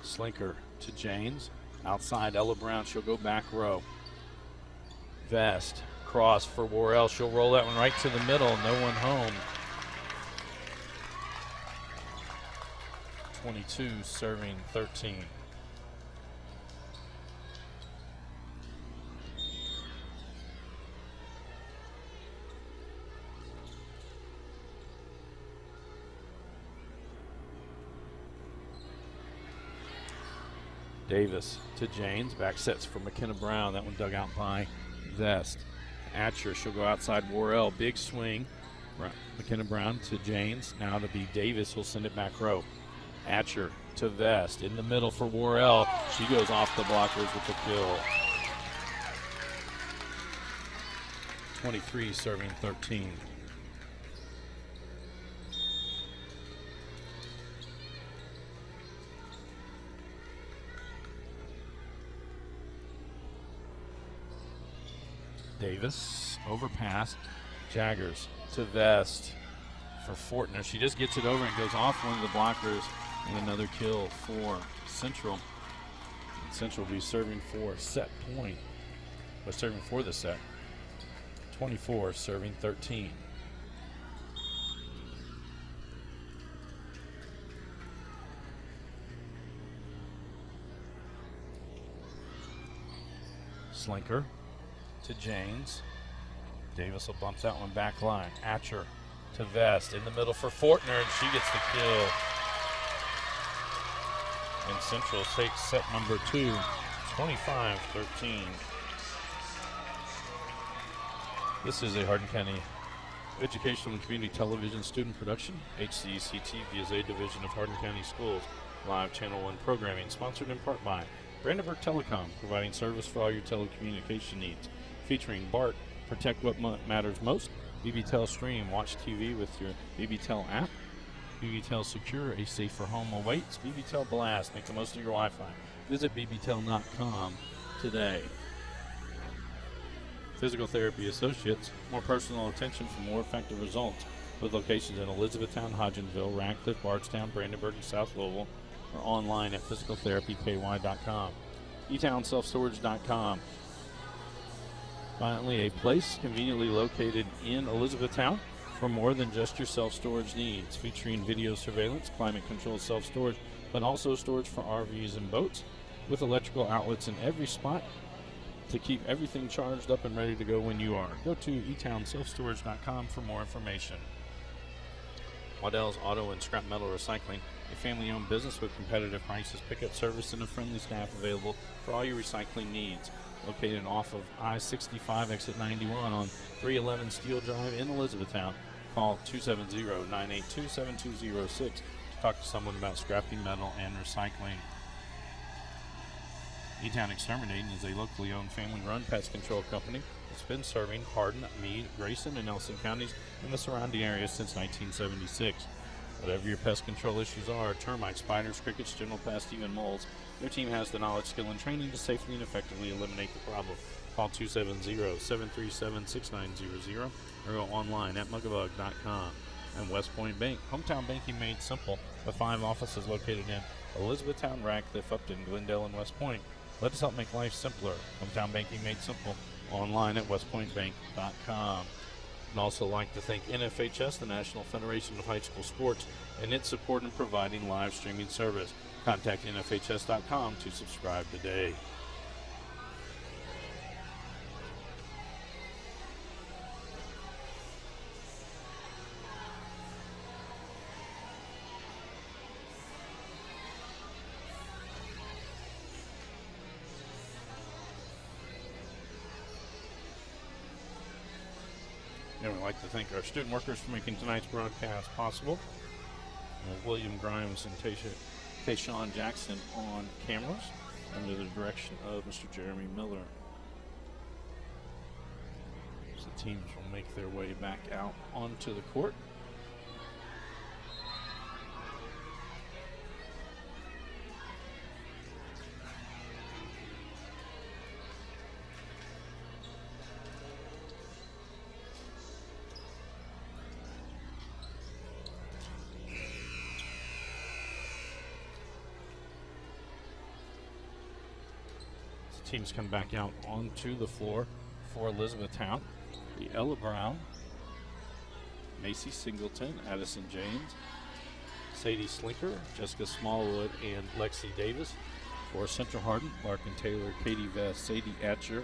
Slinker to Janes. Outside Ella Brown, she'll go back row. Vest. Cross for Worrell. She'll roll that one right to the middle. No one home. 22 serving 13. Davis to Janes. Back sets for McKenna Brown. That one dug out by Vest. Atcher, she'll go outside Worrell. Big swing. McKenna Brown to Janes. Now to be Davis. He'll send it back row. Atcher to Vest. In the middle for Worrell. She goes off the blockers with the kill. 23 serving 13. Davis, overpass. Jaggers to Vest for Fortner. She just gets it over and goes off one of the blockers, and another kill for Central. And Central will be serving for set point, but serving for the set. 24 serving 13. Slinker to Janes. Davis will bump that one back line. Atcher to Vest. In the middle for Fortner, and she gets the kill. And Central takes set number 2, 25-13. This is a Hardin County Educational and Community Television Student Production. HCEC-TV is a division of Hardin County Schools. Live Channel 1 programming, sponsored in part by Brandenburg Telecom, providing service for all your telecommunication needs. Featuring BART, protect what matters most. BBTEL Stream, watch TV with your BBTEL app. BBTEL Secure, a safer home awaits. BBTEL Blast, make the most of your Wi-Fi. Visit bbtel.com today. Physical Therapy Associates, more personal attention for more effective results, with locations in Elizabethtown, Hodgenville, Radcliffe, Bardstown, Brandenburg, and South Louisville, or online at physicaltherapyky.com. ETownselfstorage.com. Finally, a place conveniently located in Elizabethtown for more than just your self-storage needs, featuring video surveillance, climate-controlled self-storage, but also storage for RVs and boats, with electrical outlets in every spot to keep everything charged up and ready to go when you are. Go to etownselfstorage.com for more information. Waddell's Auto and Scrap Metal Recycling, a family-owned business with competitive prices, pickup service, and a friendly staff available for all your recycling needs. Located off of I-65 exit 91 on 311 Steel Drive in Elizabethtown. Call 270-982-7206 to talk to someone about scrapping metal and recycling. Etown Exterminating is a locally owned family-run pest control company that's been serving Hardin, Meade, Grayson, and Nelson counties and the surrounding areas since 1976. Whatever your pest control issues are, termites, spiders, crickets, general pests, even moles, their team has the knowledge, skill, and training to safely and effectively eliminate the problem. Call 270-737-6900 or go online at mugabug.com. And West Point Bank, hometown banking made simple, with 5 offices located in Elizabethtown, Radcliffe, Upton, Glendale, and West Point. Let us help make life simpler. Hometown banking made simple. Online at westpointbank.com. I'd also like to thank NFHS, the National Federation of High School Sports, and its support in providing live streaming service. Contact nfhs.com to subscribe today. And we'd like to thank our student workers for making tonight's broadcast possible. William Grimes and Tayshawn Jackson on cameras under the direction of Mr. Jeremy Miller. So the teams will make their way back out onto the court. Teams come back out onto the floor for Elizabethtown. The Ella Brown, Macy Singleton, Addison James, Sadie Slinker, Jessica Smallwood, and Lexi Davis. For Central Hardin, Larkin Taylor, Katie Vest, Sadie Atcher,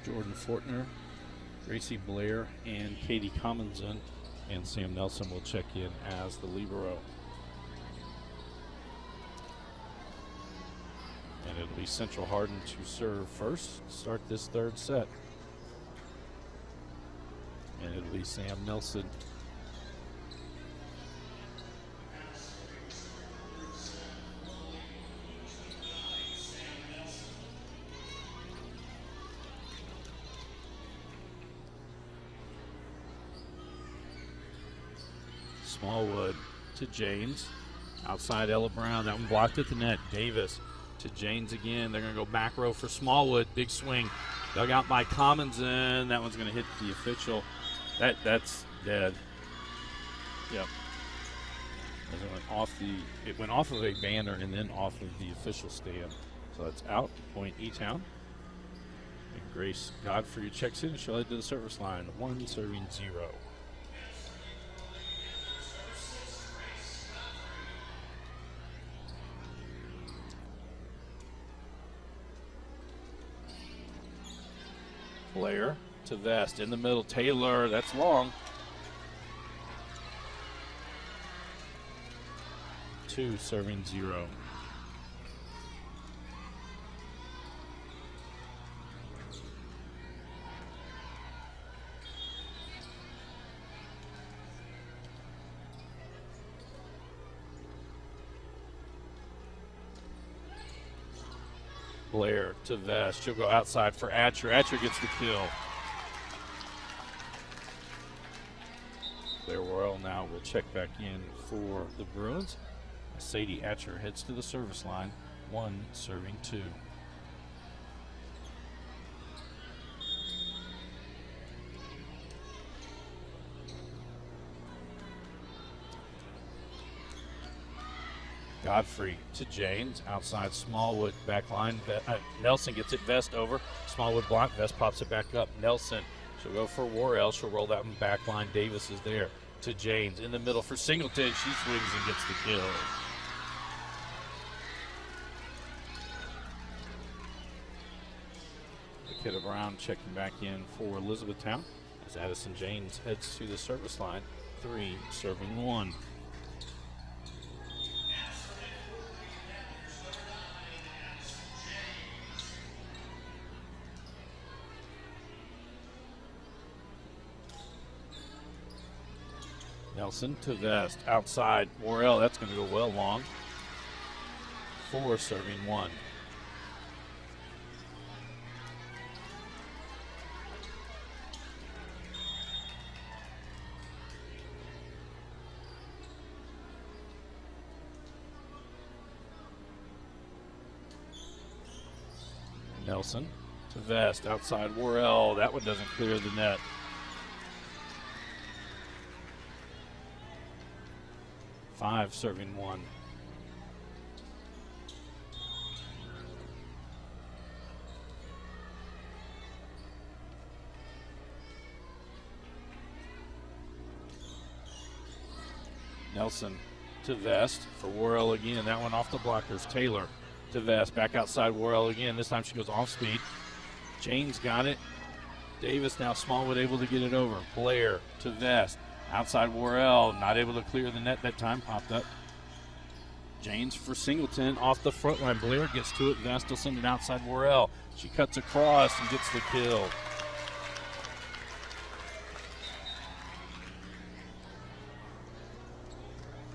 Jordan Fortner, Gracie Blair, and Katie Commonson. And Sam Nelson will check in as the libero. And it'll be Central Hardin to serve first, start this third set. And it'll be Sam Nelson. Smallwood to James. Outside Ella Brown, that one blocked at the net. Davis to James again. They're going to go back row for Smallwood. Big swing. Dug out by Commonson. That one's going to hit the official. That's dead. Yep. It went off of a banner and then off of the official stand. So that's out. Point Etown. And Grace Godfrey checks in. She'll head to the service line. 1 serving 0. Blair to Vest in the middle. Taylor, that's long. 2 serving 0. Blair to Vest. She'll go outside for Atcher. Atcher gets the kill. Blair Worrell now will check back in for the Bruins. Sadie Atcher heads to the service line, 1 serving 2. Godfrey to James, outside Smallwood, back line. Nelson gets it, Vest over. Smallwood block, Vest pops it back up. Nelson, she'll go for Worrell. She'll roll that one back line. Davis is there to James. In the middle for Singleton. She swings and gets the kill. McKenna Brown checking back in for Elizabethtown as Addison James heads to the service line, 3 serving 1. Nelson to Vest, outside Worrell. That's going to go well long. 4 serving 1. Nelson to Vest, outside Worrell. That one doesn't clear the net. Five serving 1. Nelson to Vest for Worrell again. That one off the blockers. Taylor to Vest. Back outside Worrell again. This time she goes off speed. James got it. Davis now Smallwood able to get it over. Blair to Vest. Outside Worrell, not able to clear the net that time, popped up. James for Singleton off the front line. Blair gets to it. Vest will send it outside Worrell. She cuts across and gets the kill.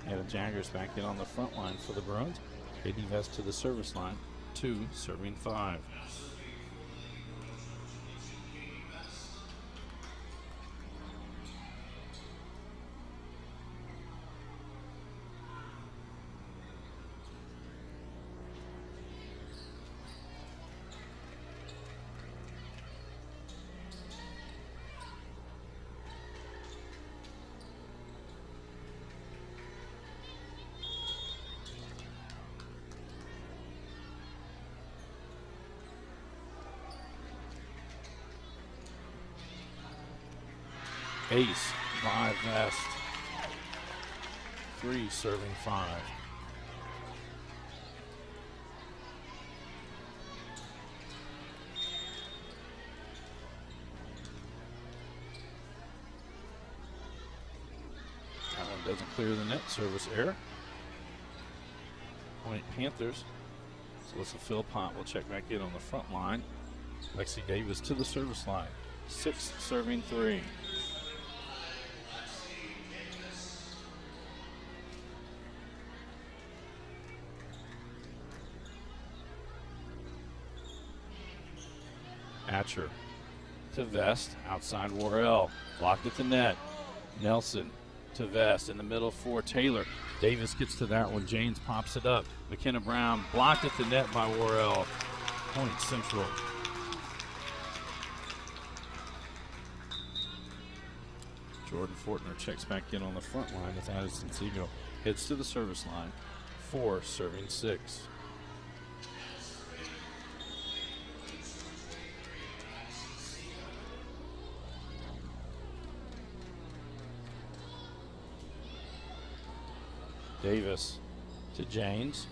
Anna Jaggers back in on the front line for the Bruins. Katie Vest to the service line, 2 serving 5. Ace by Vest, 3 serving 5. That one doesn't clear the net, service error. Point Panthers. Alyssa Philpott will check back in on the front line. Lexi Davis to the service line, 6 serving 3. Atcher to Vest, outside Worrell, blocked at the net. Nelson to Vest, in the middle for Taylor. Davis gets to that one. James pops it up. McKenna Brown blocked at the net by Worrell. Point Central. Jordan Fortner checks back in on the front line as Addison Segal heads to the service line, 4 serving 6. Davis to James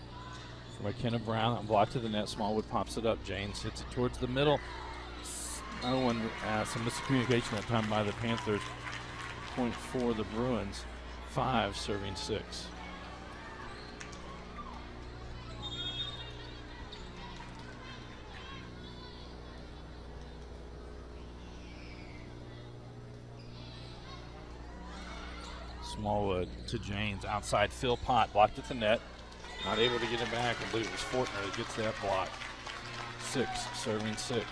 for McKenna Brown, and blocked to the net. Smallwood pops it up. James hits it towards the middle. Some miscommunication that time by the Panthers. Point for the Bruins, 5 serving 6. Smallwood to James, outside Philpott, blocked at the net. Not able to get it back. I believe it was Fortner that gets that block. 6 serving 6.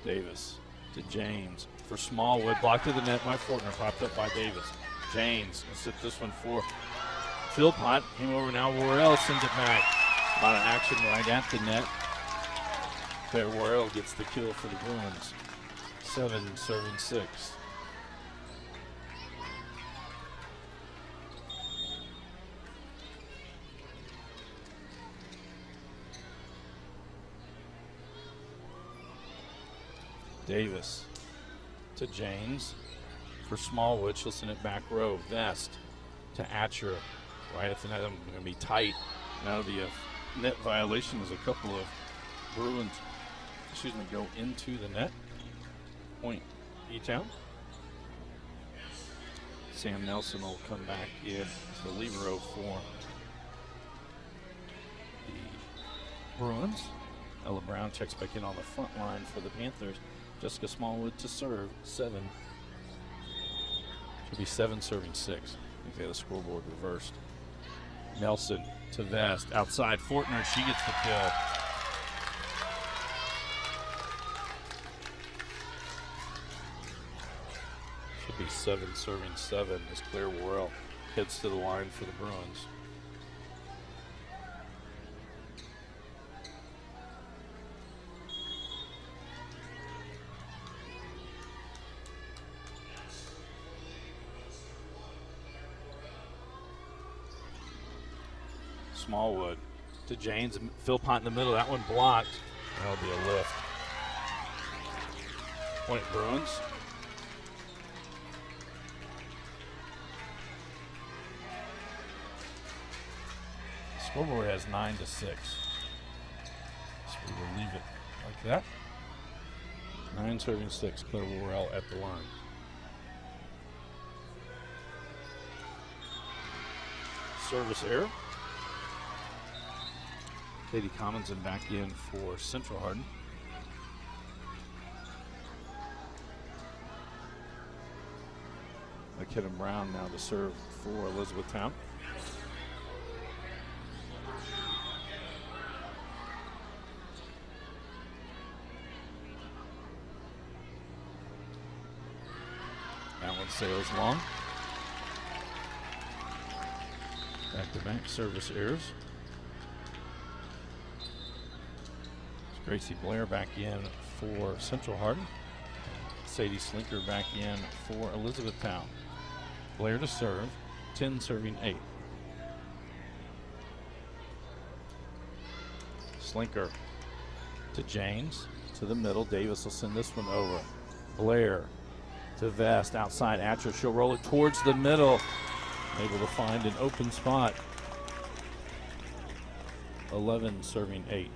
Davis to James for Smallwood, blocked to the net by Fortner, popped up by Davis. James will sit this one for Philpott, came over now, Worrell sends it back. A lot of action right at the net. There, Worrell gets the kill for the Bruins. 7 serving 6. Davis to James for Smallwood. She'll send it back row. Vest to Atcher. Right at the net. I'm going to be tight. Now the net violation is a couple of Bruins, go into the net. Point Etown. Sam Nelson will come back in to the libero for the Bruins. Ella Brown checks back in on the front line for the Panthers. Jessica Smallwood to serve. 7. Should be 7 serving 6. I think they had the scoreboard reversed. Nelson to Vest. Outside Fortner. She gets the kill. Should be 7 serving 7 as Claire Worrell heads to the line for the Bruins. Smallwood to James. Philpott in the middle. That one blocked. That'll be a lift. Point Bruins. Scoreboard has 9-6. So we will leave it like that. 9 serving 6. Claire Worrell at the line. Service error. Katie Commonson back in for Central Hardin. McKinnon Brown now to serve for Elizabethtown. That one sails long. Back-to-back service errors. Gracie Blair back in for Central Hardin. Sadie Slinker back in for Elizabethtown. Blair to serve, 10 serving 8. Slinker to James, to the middle. Davis will send this one over. Blair to Vest, outside Atcher. She'll roll it towards the middle. Able to find an open spot. 11 serving 8.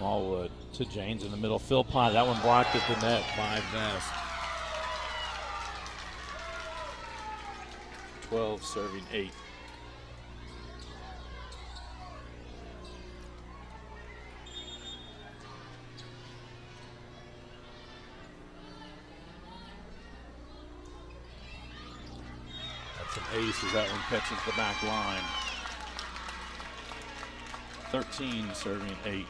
Smallwood to James in the middle. Philpott, that one blocked at the net by Vest. 12 serving 8. That's an ace as that one catches the back line. 13 serving 8.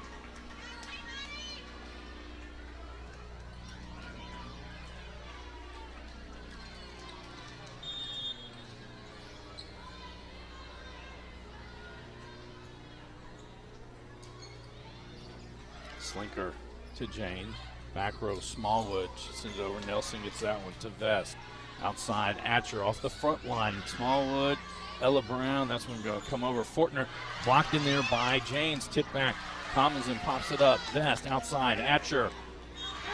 Slinker to Jane. Back row Smallwood. She sends it over. Nelson gets that one to Vest. Outside Atcher off the front line. Smallwood. Ella Brown. That's one going to come over. Fortner blocked in there by James. Tip back. Commons pops it up. Vest outside. Atcher.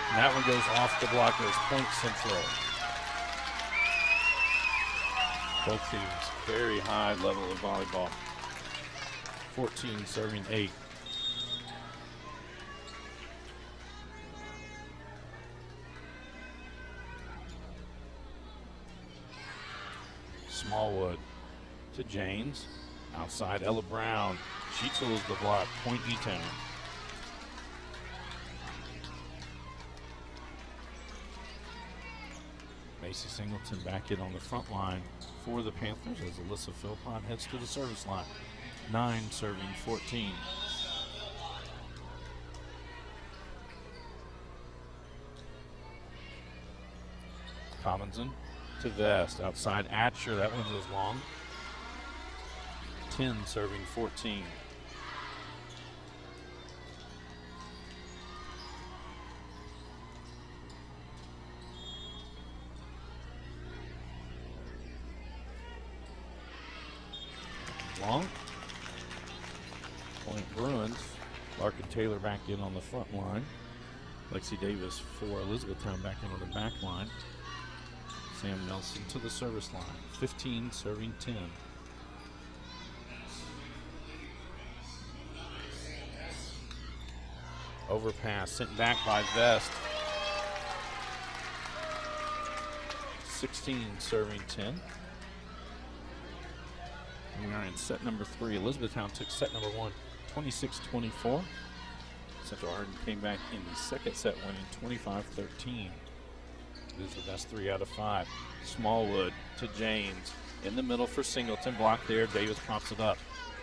And that one goes off the block. Goes Point Central. Both teams very high level of volleyball. 14 serving 8. Smallwood to Janes. Outside, Ella Brown. She tools the block. Point Etown. Macy Singleton back in on the front line for the Panthers as Alyssa Philpott heads to the service line. 9 serving 14. Collinson to Vest. Outside Atcher. That one was long. 10 serving 14. Long. Point Bruins. Larkin Taylor back in on the front line. Lexi Davis for Elizabethtown back in on the back line. Sam Nelson to the service line. 15 serving 10. Overpass sent back by Vest. 16 serving 10. We are in set number 3. Elizabethtown took set number 1, 26-24. Central Hardin came back in the second set, winning 25-13. These are the best 3 out of 5. Smallwood to Janes. In the middle for Singleton. Block there. Davis pops it up.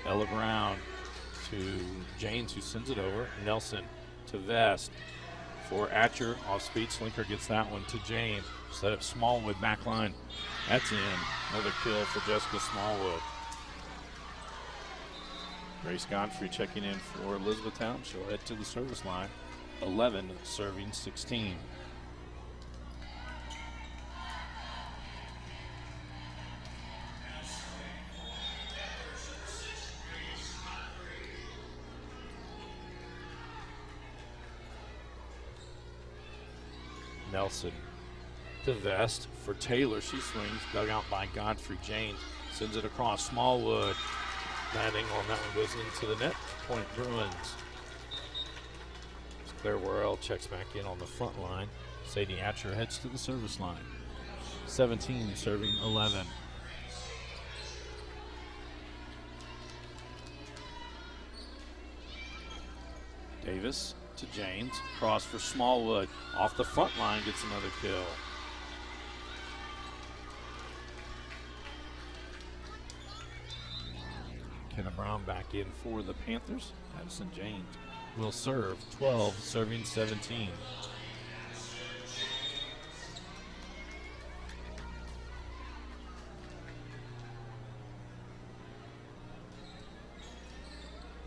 Ella Brown to Janes, who sends it over. Nelson to Vest for Atcher. Off speed. Slinker gets that one to James. Set up Smallwood back line. That's in. Another kill for Jessica Smallwood. Grace Godfrey checking in for Elizabethtown. She'll head to the service line. 11 serving 16. Nelson to Vest for Taylor. She swings, dug out by Godfrey. James sends it across. Smallwood landing on that one, goes into the net. Point Bruins. Claire Worrell checks back in on the front line. Sadie Atcher heads to the service line. 17 serving 11. Davis to James. Cross for Smallwood. Off the front line, gets another kill. Kenna Brown back in for the Panthers. Addison James will serve. 12 serving 17.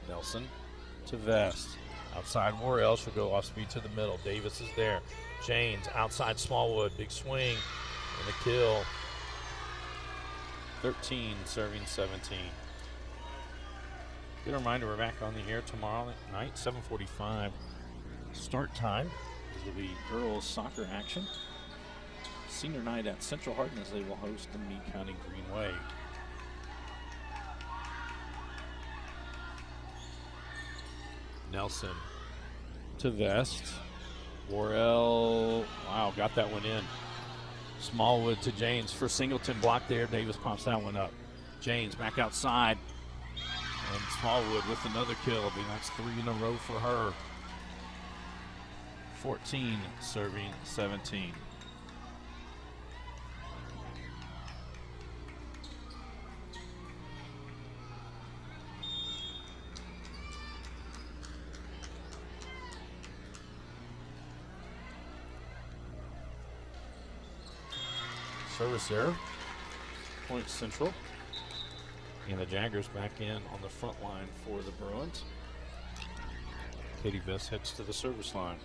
Nelson to Vest. Outside Worrell, she'll go off speed to the middle. Davis is there. James outside Smallwood. Big swing and a kill. 13 serving 17. Good reminder, we're back on the air tomorrow night, 7:45 start time. This will be girls soccer action. Senior night at Central Hardin as they will host the Meade County Greenway. Nelson to Vest. Worrell, wow, got that one in. Smallwood to James for Singleton. Block there. Davis pops that one up. James back outside. And Smallwood with another kill. I mean, that's 3 in a row for her. 14 serving 17. Service there. Point Central. And the Jaggers back in on the front line for the Bruins. Katie Vest heads to the service line.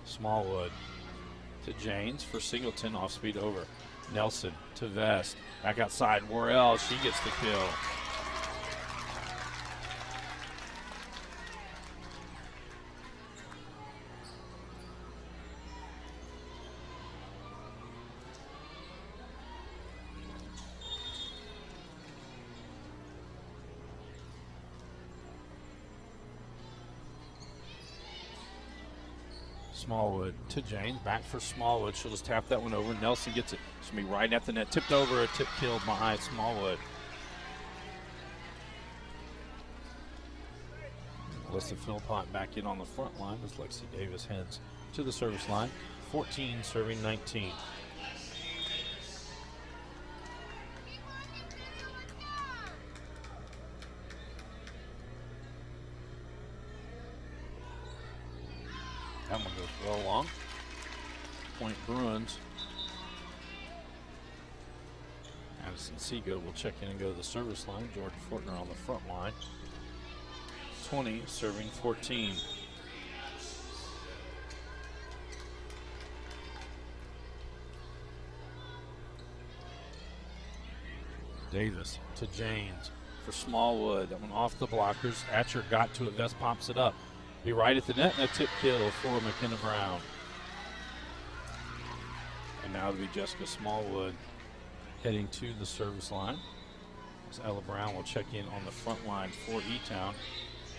Smallwood to James for Singleton, off speed over. Nelson to Vest. Back outside. Worrell, she gets the kill. Smallwood to James. Back for Smallwood. She'll just tap that one over. Nelson gets it. She'll be right at the net. Tipped over. A tip killed by Smallwood. Alyssa Philpott back in on the front line as Lexi Davis heads to the service line. 14 serving 19. That one goes well long. Point Bruins. Addison Seagood will check in and go to the service line. Jordan Fortner on the front line. 20 serving 14. Davis to James for Smallwood. That one off the blockers. Atcher got to it. Vest pops it up. Be right at the net and a tip kill for McKenna Brown. And now it'll be Jessica Smallwood heading to the service line. As Ella Brown will check in on the front line for Etown.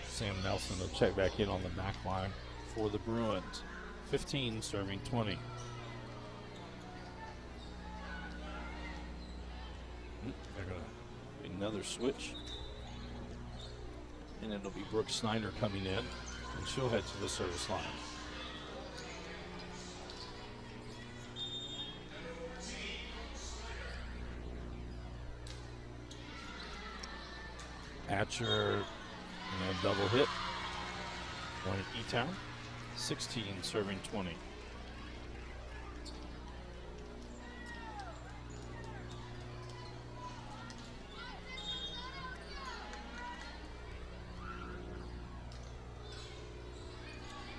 Sam Nelson will check back in on the back line for the Bruins. 15 serving 20. They're going to be another switch. And it'll be Brooke Snyder coming in. And she'll head to the service line. Atcher, double hit. Point Etown. 16 serving 20.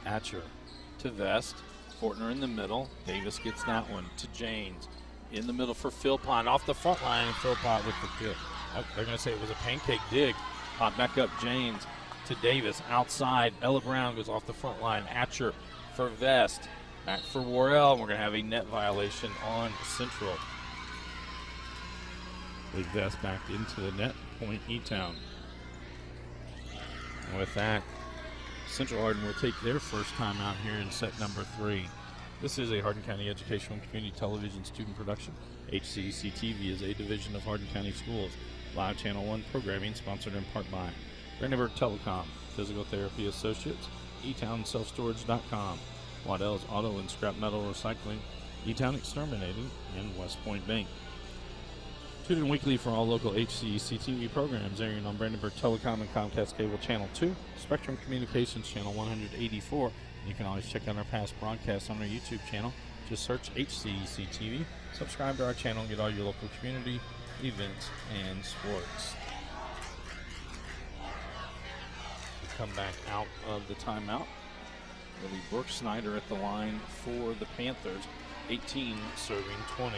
Atcher to Vest. Fortner in the middle. Davis gets that one to James. In the middle for Philpott. Off the front line, Philpott with the kill. They're going to say it was a pancake dig. Back up James to Davis. Outside. Ella Brown goes off the front line. Atcher for Vest. Back for Worrell. We're going to have a net violation on Central. Big Vest back into the net. Point Etown. And with that, Central Hardin will take their first time out here in set number 3. This is a Hardin County Educational and Community Television student production. HCEC-TV is a division of Hardin County Schools. Live Channel 1 programming sponsored in part by Brandenburg Telecom, Physical Therapy Associates, ETownSelfStorage.com, Waddell's Auto and Scrap Metal Recycling, Etown Exterminating, and West Point Bank. Tune in weekly for all local HCEC-TV programs airing on Brandenburg Telecom and Comcast Cable Channel 2, Spectrum Communications Channel 184. You can always check out our past broadcasts on our YouTube channel. Just search HCEC-TV, subscribe to our channel, and get all your local community events and sports. We come back out of the timeout. It'll be Brooke Snyder at the line for the Panthers, 18 serving 20.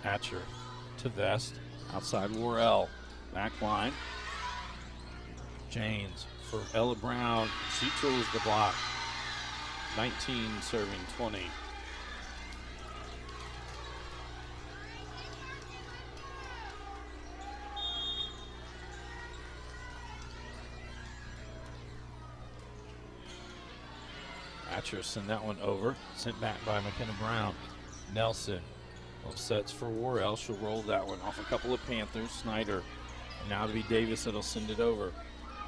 Atcher to Vest, outside Worrell, back line. James for Ella Brown. She tools the block. 19 serving 20. Atcher send that one over. Sent back by McKenna Brown. Nelson sets for Worrell. She'll roll that one off a couple of Panthers. Snyder. And now to be Davis that'll send it over.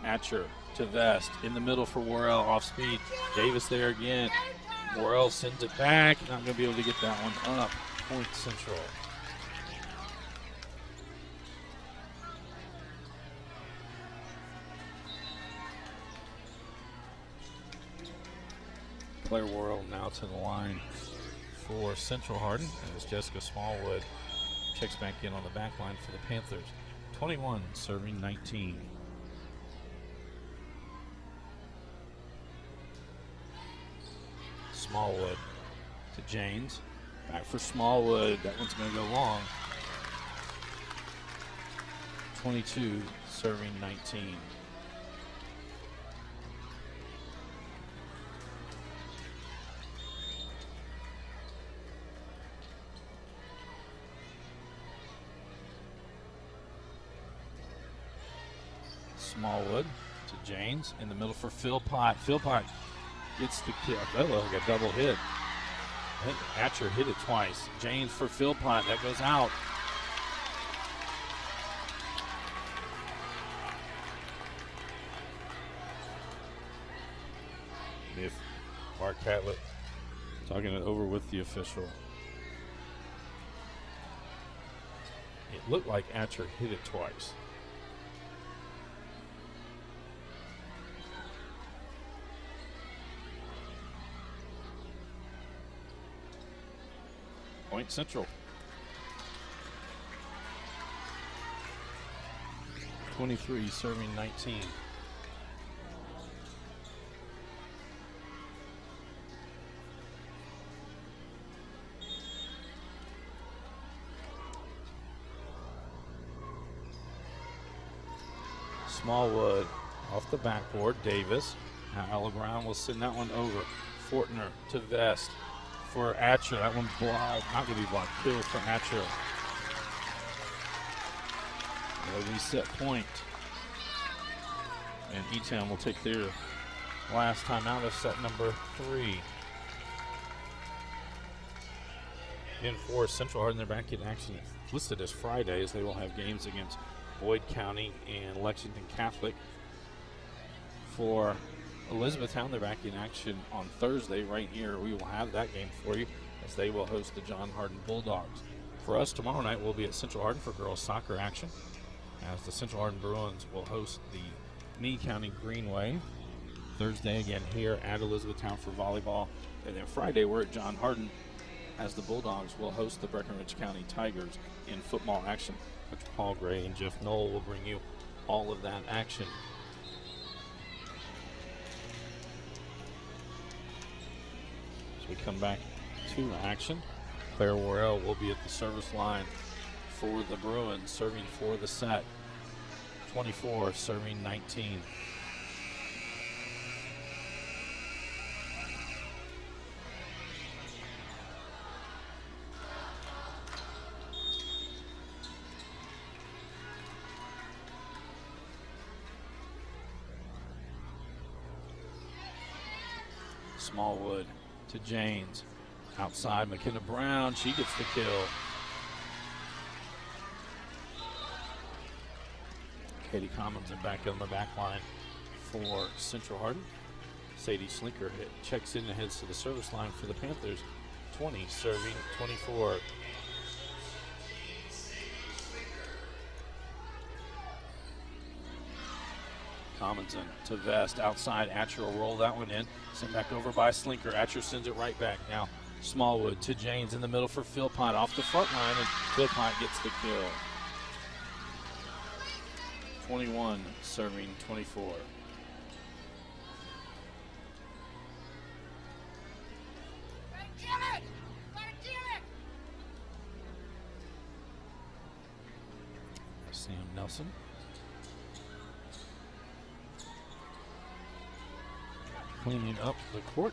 Atcher to Vest. In the middle for Worrell. Off speed. Davis there again. Worrell sends it back. Not going to be able to get that one up. Point Central. Claire Worrell now to the line for Central Hardin as Jessica Smallwood checks back in on the back line for the Panthers. 21 serving 19. Smallwood to James. Back for Smallwood. That one's going to go long. 22 serving 19. Smallwood to James in the middle for Philpott. Philpott gets the kill. That looked like a double hit. Atcher hit it twice. James for Philpott. That goes out. If Mark Catlett talking it over with the official. It looked like Atcher hit it twice. Point Central. 23 serving 19. Smallwood off the backboard. Davis. Now Ella Brown will send that one over. Fortner to Vest for Atcher. That one blocked. Not going to be blocked. Kill for Atcher. A reset point. And Etown will take their last time out of set number 3. In for Central Hardin, they're back in action listed as Friday, as they will have games against Boyd County and Lexington Catholic. For Elizabethtown, they're back in action on Thursday. Right here, we will have that game for you, as they will host the John Hardin Bulldogs. For us, tomorrow night we'll be at Central Hardin for girls soccer action, as the Central Hardin Bruins will host the Meade County Greenway. Thursday again here at Elizabethtown for volleyball. And then Friday we're at John Hardin, as the Bulldogs will host the Breckinridge County Tigers in football action. Coach Paul Gray and Jeff Knoll will bring you all of that action. As we come back to action, Claire Worrell will be at the service line for the Bruins, serving for the set. 24 serving 19. Smallwood to James. Outside, McKenna Brown. She gets the kill. Katie Commons and back on the back line for Central Hardin. Sadie Slinker checks in and heads to the service line for the Panthers. 20 serving 24. Commonson to Vest. Outside, Atcher will roll that one in. Sent back over by Slinker. Atcher sends it right back. Now Smallwood to James in the middle for Philpott. Off the front line, and Philpott gets the kill. 21 serving 24. Sam Nelson. Cleaning up the court.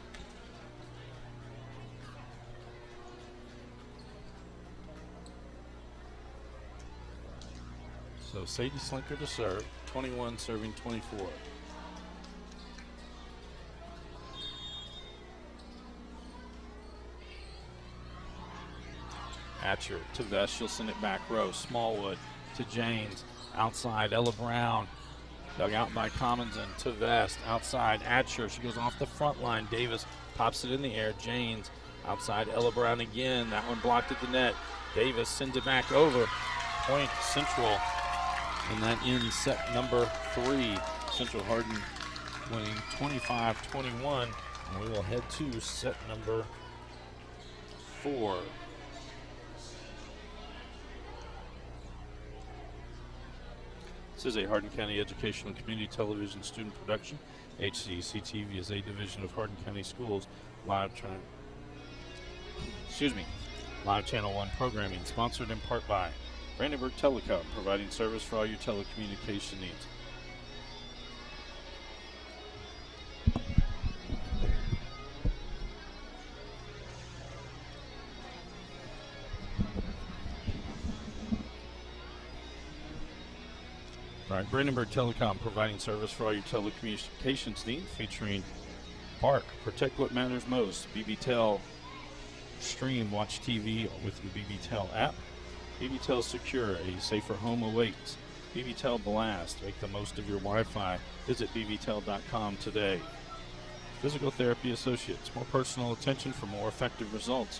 So Sadie Slinker to serve, 21 serving 24. Atcher to Vest, she'll send it back row. Smallwood to James, outside Ella Brown. Dug out by Commons and to Vest, outside Atcher. She goes off the front line. Davis pops it in the air. James outside Ella Brown again. That one blocked at the net. Davis sends it back over. Point Central. And that ends set number 3. Central Hardin winning 25-21. And we will head to set number 4. This is a Hardin County Educational and Community Television student production. HCEC-TV is a division of Hardin County Schools. Live Channel 1 programming sponsored in part by Brandenburg Telecom, providing service for all your telecommunication needs. All right, Brandenburg Telecom, providing service for all your telecommunications needs, featuring Park, Protect What Matters Most, BBTel Stream, watch TV with the BBTel app, BBTel Secure, a safer home awaits, BBTel Blast, make the most of your Wi-Fi, visit bbtel.com today. Physical Therapy Associates, more personal attention for more effective results.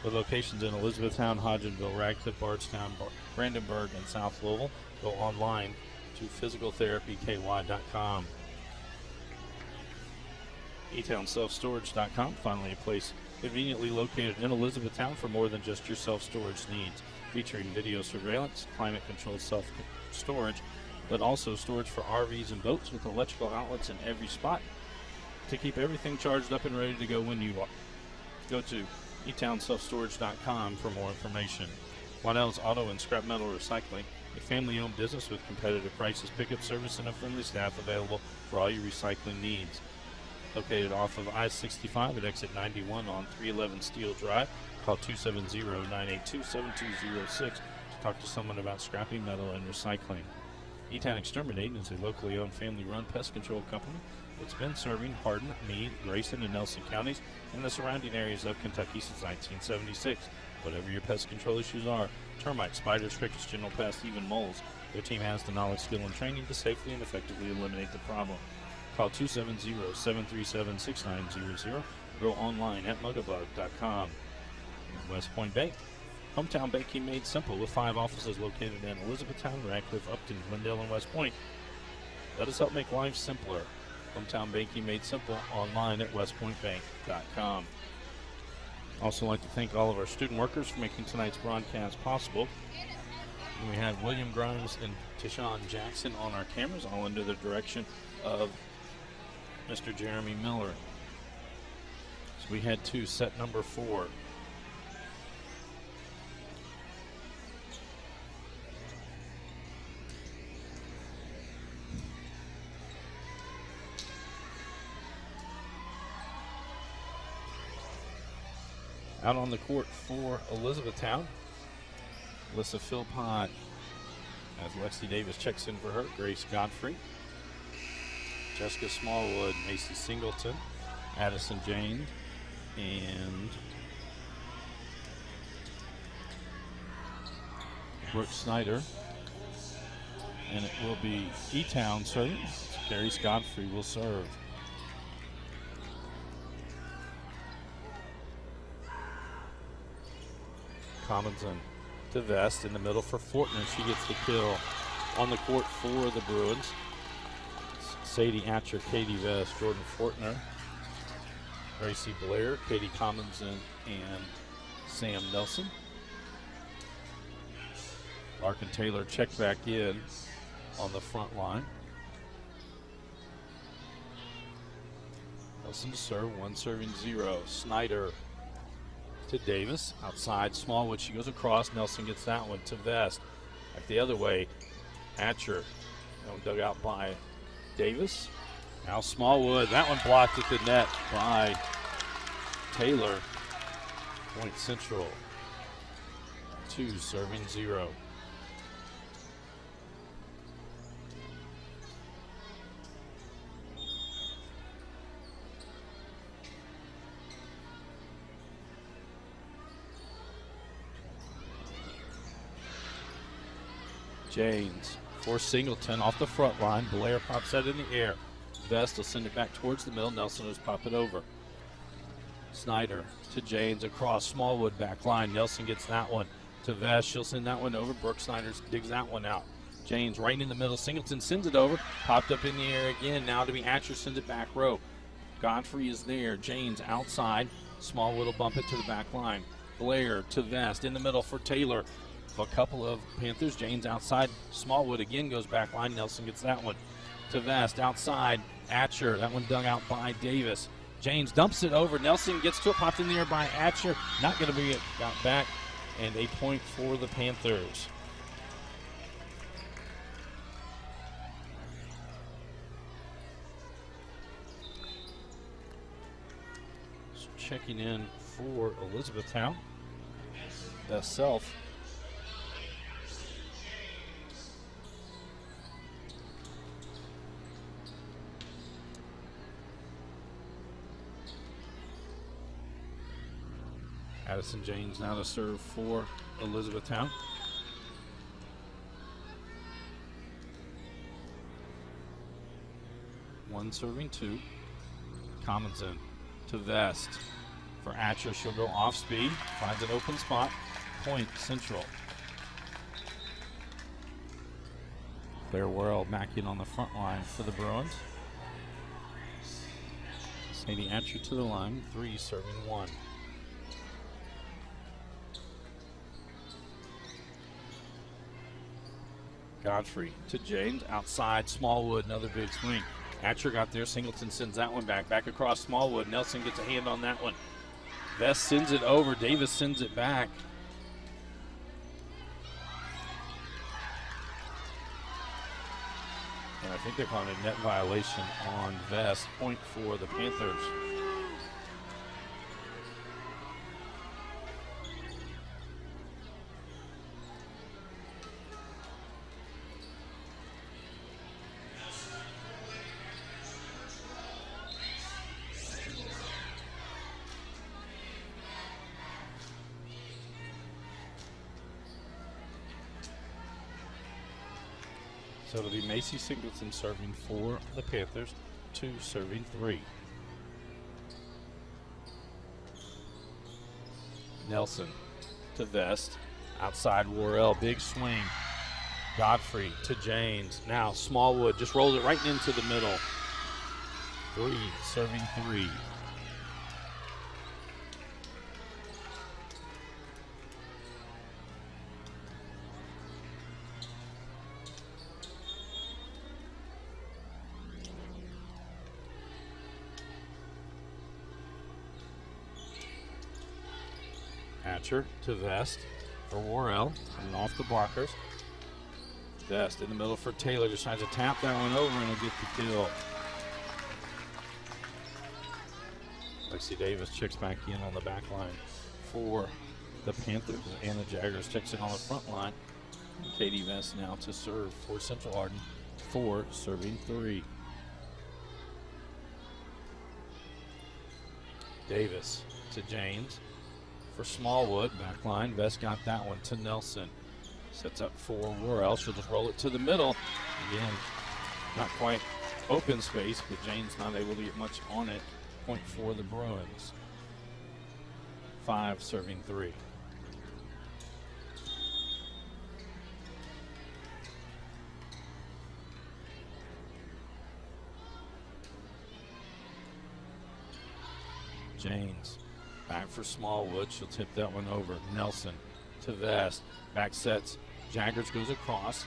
With locations in Elizabethtown, Hodgenville, Radcliffe, Bardstown, Brandenburg, and South Louisville, go online to physicaltherapyky.com. ETownselfstorage.com, finally a place conveniently located in Elizabethtown for more than just your self-storage needs, featuring video surveillance, climate-controlled self-storage, but also storage for RVs and boats with electrical outlets in every spot to keep everything charged up and ready to go when you go to ETownselfstorage.com for more information. Waddell's Auto and Scrap Metal Recycling, a family-owned business with competitive prices, pickup service, and a friendly staff available for all your recycling needs. Located off of I-65 at exit 91 on 311 Steel Drive. Call 270-982-7206 to talk to someone about scrapping metal and recycling. Etown Exterminating is a locally owned family-run pest control company that's been serving Hardin, Meade, Grayson, and Nelson counties and the surrounding areas of Kentucky since 1976. Whatever your pest control issues are, termites, spiders, crickets, general pests, even moles, their team has the knowledge, skill, and training to safely and effectively eliminate the problem. Call 270-737-6900 or go online at mugabug.com. West Point Bank, hometown banking made simple with 5 offices located in Elizabethtown, Radcliffe, Upton, Glendale, and West Point. Let us help make life simpler. Hometown banking made simple online at westpointbank.com. Also like to thank all of our student workers for making tonight's broadcast possible. And we have William Grimes and Tishawn Jackson on our cameras, all under the direction of Mr. Jeremy Miller. So we head to set number 4. Out on the court for Elizabethtown, Alyssa Philpott as Lexi Davis checks in for her, Grace Godfrey, Jessica Smallwood, Macy Singleton, Addison Jane, and Brooke Snyder. And it will be Etown serving. Grace Godfrey will serve. Commons to Vest in the middle for Fortner. She gets the kill on the court for the Bruins. Sadie Atcher, Katie Vest, Jordan Fortner, Gracie Blair, Katie Commonson, and Sam Nelson. Larkin Taylor checked back in on the front line. Nelson to serve, 1 serving 0. Snyder to Davis, outside Smallwood, she goes across, Nelson gets that one to Vest. Back the other way, Atcher, dug out by Davis. Now Smallwood, that one blocked at the net by Taylor. Point Central, 2 serving 0. James for Singleton off the front line. Blair pops that in the air. Vest will send it back towards the middle. Nelson will just pop it over. Snyder to James across Smallwood back line. Nelson gets that one to Vest. She'll send that one over. Brooke Snyder digs that one out. James right in the middle. Singleton sends it over. Popped up in the air again. Now to be Atcher, sends it back row. Godfrey is there. James outside. Smallwood will bump it to the back line. Blair to Vest in the middle for Taylor. A couple of Panthers. James outside. Smallwood again goes back line. Nelson gets that one to Vest outside. Atcher, that one dug out by Davis. James dumps it over. Nelson gets to it, popped in the air by Atcher. Not going to be got back, and a point for the Panthers. So checking in for Elizabethtown. Best self. Addison James now to serve for Elizabethtown. One serving two. Commonson to Vest for Atcher. She'll go off speed, finds an open spot. Point Central. Claire Worrell back in on the front line for the Bruins. Sadie Atcher to the line, 3 serving 1. Godfrey to James, outside Smallwood, another big swing. Atcher got there, Singleton sends that one back across Smallwood. Nelson gets a hand on that one. Vest sends it over, Davis sends it back. And I think they're calling a net violation on Vest, point for the Panthers. So it'll be Macy Singleton serving for the Panthers, 2 serving 3. Nelson to Vest, outside Worrell, big swing. Godfrey to James. Now Smallwood just rolls it right into the middle. 3 serving 3. Atcher to Vest for Worrell, and off the blockers. Vest in the middle for Taylor, just tries to tap that one over and he'll get the kill. Lexi Davis checks back in on the back line for the Panthers. Anna Jaggers checks in on the front line. Katie Vest now to serve for Central Hardin, 4 serving 3. Davis to James for Smallwood, back line. Vest got that one to Nelson. Sets up for Worrell. She'll just roll it to the middle. Again, not quite open space, but James not able to get much on it. Point for the Bruins. 5 serving 3. James back for Smallwood. She'll tip that one over. Nelson to Vest. Back sets. Jaggers goes across.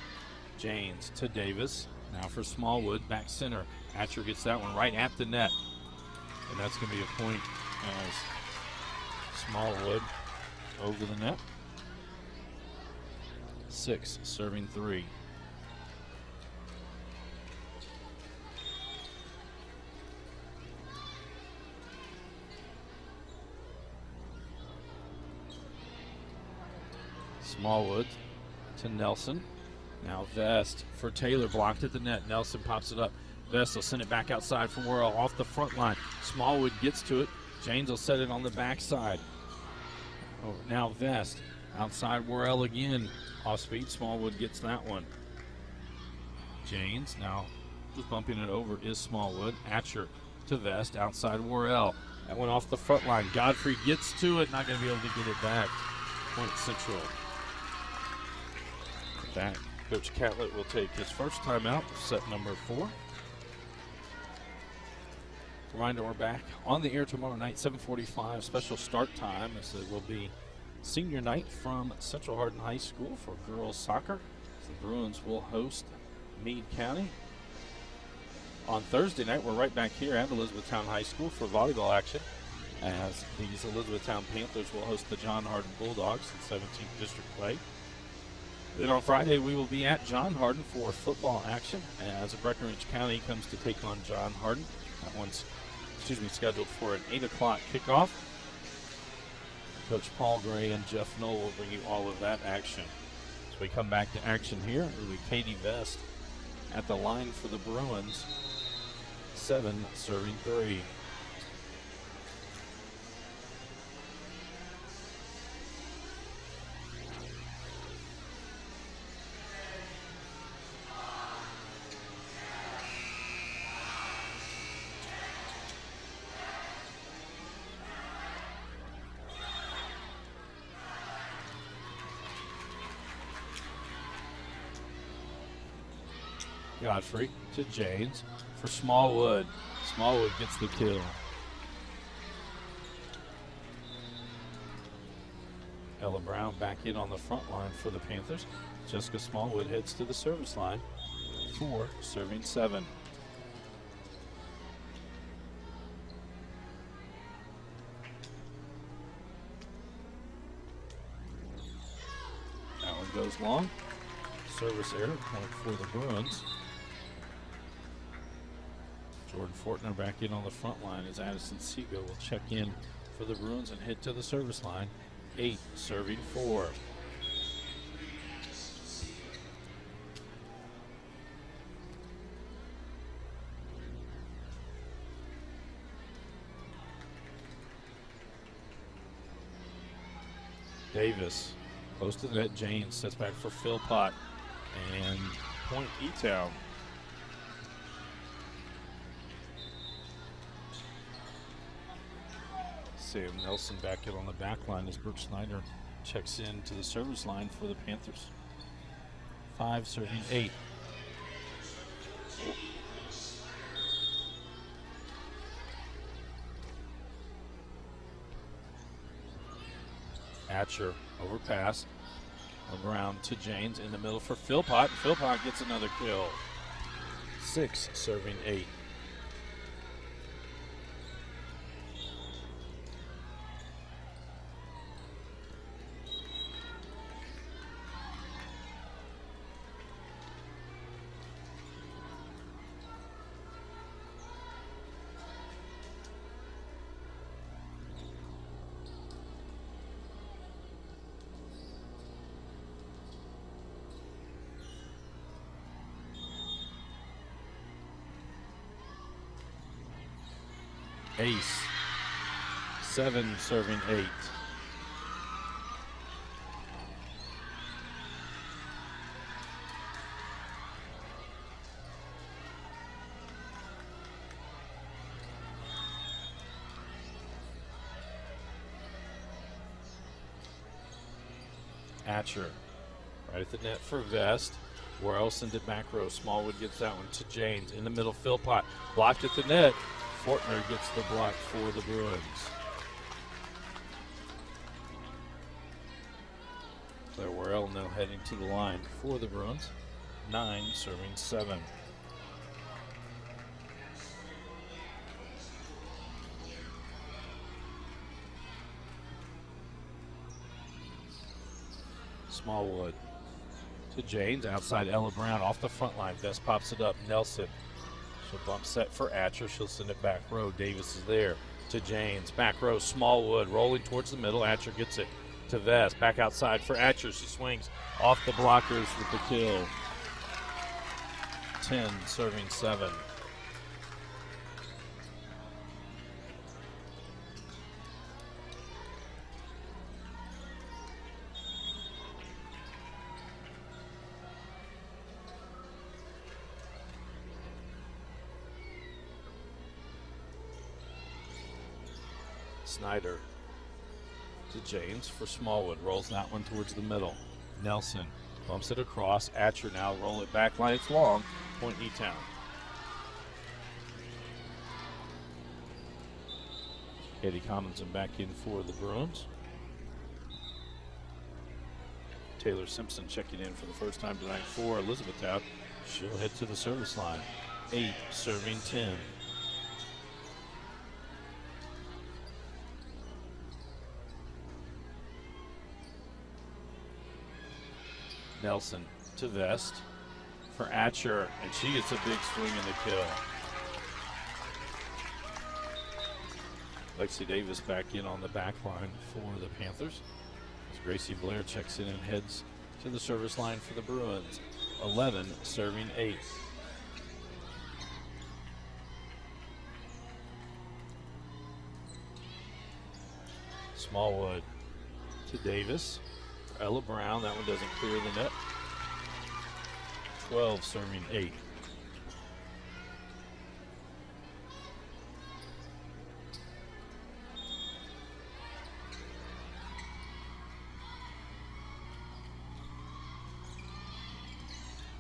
James to Davis. Now for Smallwood. Back center. Atcher gets that one right at the net. And that's going to be a point as Smallwood over the net. 6 serving 3. Smallwood to Nelson. Now Vest for Taylor, blocked at the net. Nelson pops it up. Vest will send it back outside for Worrell off the front line. Smallwood gets to it. James will set it on the backside. Oh, now Vest outside Worrell again. Off speed, Smallwood gets that one. James now just bumping it over is Smallwood. Atcher to Vest outside Worrell. That one off the front line. Godfrey gets to it, not going to be able to get it back. Point Central. That Coach Catlett will take his first timeout, set number 4. Reminder, we're back on the air tomorrow night, 7:45, special start time. This will be senior night from Central Hardin High School for girls soccer. The Bruins will host Meade County. On Thursday night, we're right back here at Elizabethtown High School for volleyball action, as these Elizabethtown Panthers will host the John Hardin Bulldogs in 17th District play. Then on Friday, we will be at John Hardin for football action, as Breckinridge County comes to take on John Hardin. That one's scheduled for an 8 o'clock kickoff. Coach Paul Gray and Jeff Knoll will bring you all of that action. As we come back to action here, it will be Katie Vest at the line for the Bruins. 7 serving 3. Godfrey to James for Smallwood. Smallwood gets the kill. Ella Brown back in on the front line for the Panthers. Jessica Smallwood heads to the service line. 4 serving 7. That one goes long. Service error, point for the Bruins. Jordan Fortner back in on the front line as Addison Seago will check in for the Bruins and head to the service line. 8 serving 4. Davis close to the net. James sets back for Philpott and point Etown. Sam Nelson back in on the back line as Brooke Snyder checks in to the service line for the Panthers. 5 serving 8. Atcher overpass. Around to James in the middle for Philpott. Philpott gets another kill. 6 serving 8. Ace. 7 serving 8. Atcher right at the net for Vest. Warelson to back row. Smallwood gets that one to James. In the middle, Philpott blocked at the net. Fortner gets the block for the Bruins. Claire Worrell now heading to the line for the Bruins. 9 serving 7. Smallwood to James. Outside Ella Brown off the front line. Vest pops it up. Nelson. She'll bump set for Atcher. She'll send it back row. Davis is there to James. Back row. Smallwood rolling towards the middle. Atcher gets it to Vest. Back outside for Atcher. She swings off the blockers with the kill. 10 serving 7. Snyder to James for Smallwood. Rolls that one towards the middle. Nelson bumps it across. Atcher now roll it back line. It's long. Point Etown. Katie Collinson back in for the Bruins. Taylor Simpson checking in for the first time tonight for Elizabethtown. She'll head to the service line. 8 serving 10. Nelson to Vest for Atcher, and she gets a big swing in the kill. Lexi Davis back in on the back line for the Panthers as Gracie Blair checks in and heads to the service line for the Bruins. 11 serving 8. Smallwood to Davis for Ella Brown. That one doesn't clear the net. 12 serving 8.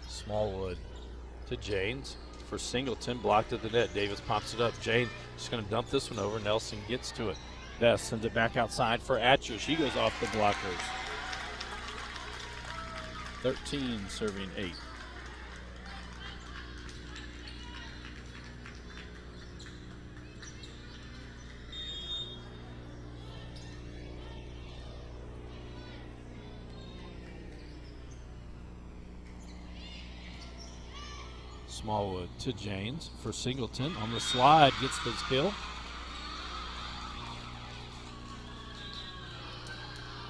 Smallwood to Janes for Singleton, blocked at the net. Davis pops it up. Jane just going to dump this one over. Nelson gets to it. Best sends it back outside for Atcher. She goes off the blockers. 13 serving 8. Smallwood to Janes for Singleton. On the slide, gets the kill.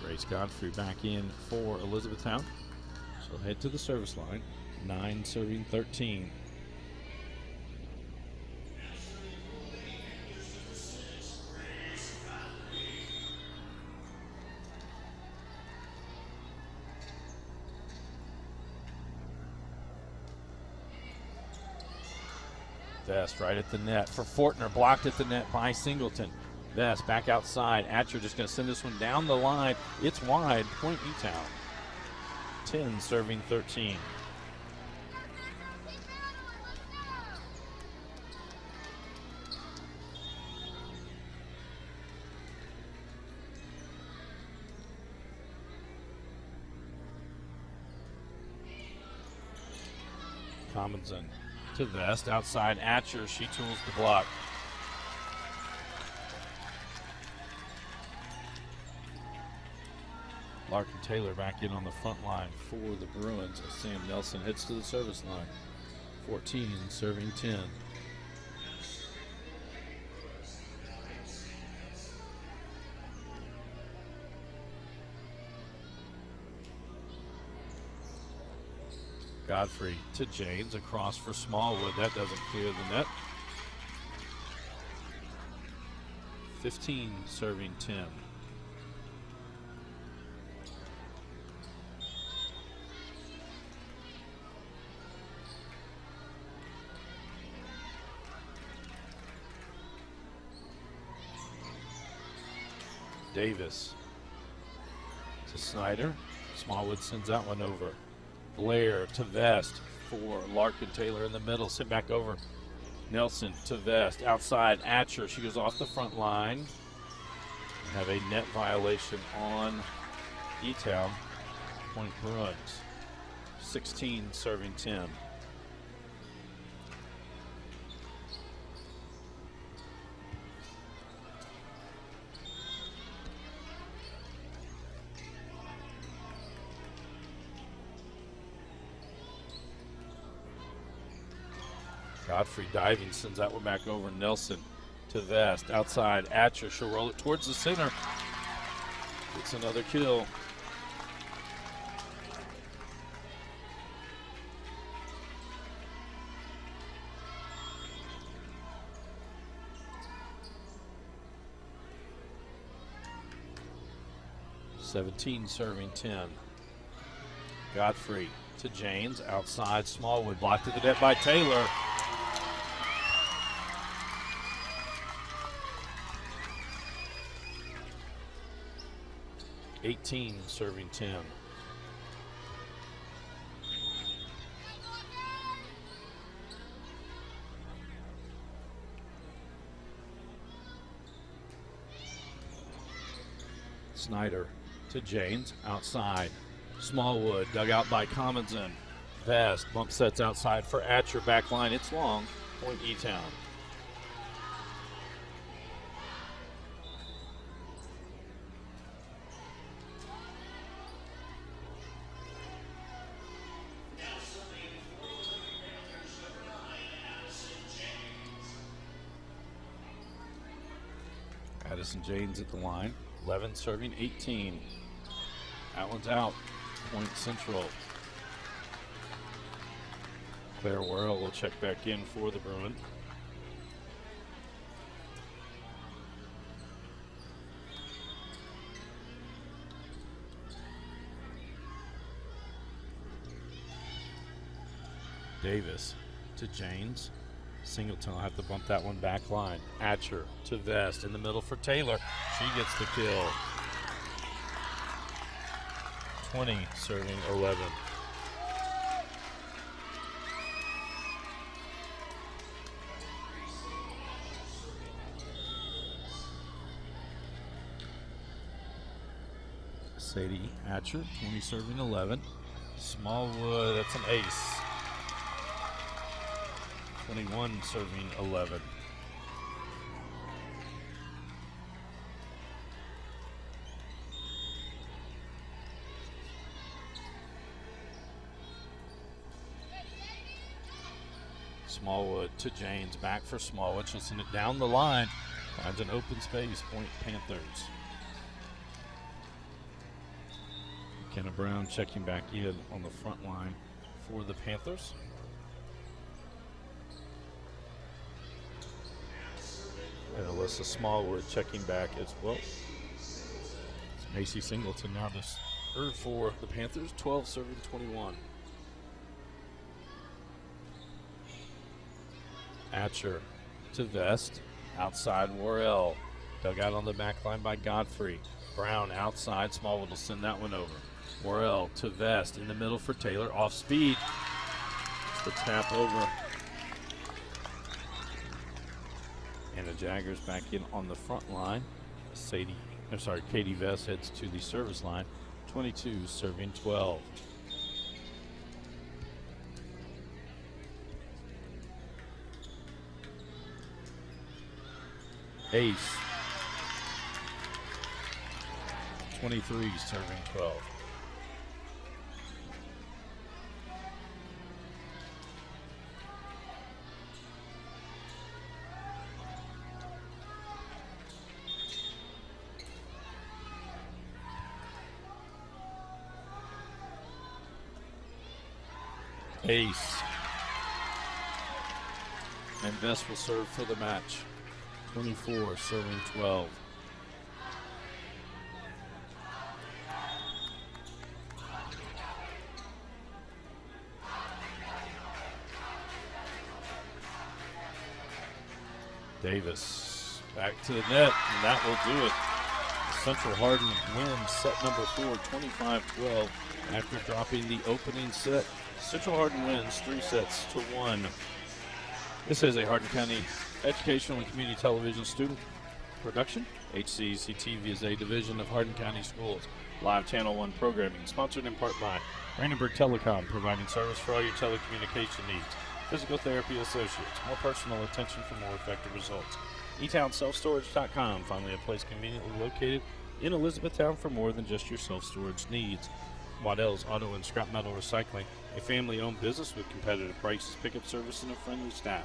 Grace Godfrey back in for Elizabethtown. She'll head to the service line. 9 serving 13. Vest right at the net for Fortner, blocked at the net by Singleton. Vest back outside. Atcher just going to send this one down the line. It's wide. Point Etown. 10 serving 13. Tomlinson to Vest outside. Atcher, she tools the block. Larkin Taylor back in on the front line for the Bruins as Sam Nelson heads to the service line. 14 serving 10. Godfrey to James across for Smallwood. That doesn't clear the net. 15 serving 10. Davis to Snyder. Smallwood sends that one over. Blair to Vest for Larkin Taylor in the middle. Sent back over. Nelson to Vest. Outside Atcher. She goes off the front line. Have a net violation on Etown. Point Bruins. 16 serving 10. Godfrey diving, sends that one back over. Nelson to Vest. Outside, Atcher. She'll roll it towards the center. It's another kill. (17 serving 10). Godfrey to James. Outside, Smallwood blocked at the net by Taylor. 18 serving 10. Snyder to James outside. Smallwood dug out by Commonson. Vest. Bump sets outside for Atcher. Back line. It's long. Point Etown. Addison James at the line. 11 serving 18. That one's out. Point Central. Claire Worrell will check back in for the Bruin. Davis to James. Singleton will have to bump that one back line. Atcher to Vest in the middle for Taylor. She gets the kill. 20 serving 11. Sadie Atcher, 20 serving 11. Smallwood, that's an ace. 21 serving 11. Smallwood to James, back for Smallwood. She'll send it down the line. Finds an open space, Point Panthers. Kenna Brown checking back in on the front line for the Panthers. And Alyssa Smallwood checking back as well. It's Macy Singleton now to serve for the Panthers, 12 serving 21. Atcher to Vest, outside Worrell. Dug out on the back line by Godfrey. Brown outside, Smallwood will send that one over. Worrell to Vest in the middle for Taylor, off speed. It's the tap over. And the Jaggers back in on the front line. Katie Vest heads to the service line. 22 serving 12. Ace. 23 serving 12. Ace. And Vest will serve for the match. 24 serving 12. Davis back to the net, and that will do it. Central Hardin wins set number 4, 25-12, after dropping the opening set. Central Hardin wins 3-1. This is a Hardin County Educational and Community Television student production. HCEC-TV is a division of Hardin County Schools. Live Channel 1 programming, sponsored in part by Brandenburg Telecom, providing service for all your telecommunication needs. Physical Therapy Associates, more personal attention for more effective results. ETownSelfStorage.com, finally a place conveniently located in Elizabethtown for more than just your self-storage needs. Waddell's Auto and Scrap Metal Recycling, a family-owned business with competitive prices, pickup service, and a friendly staff.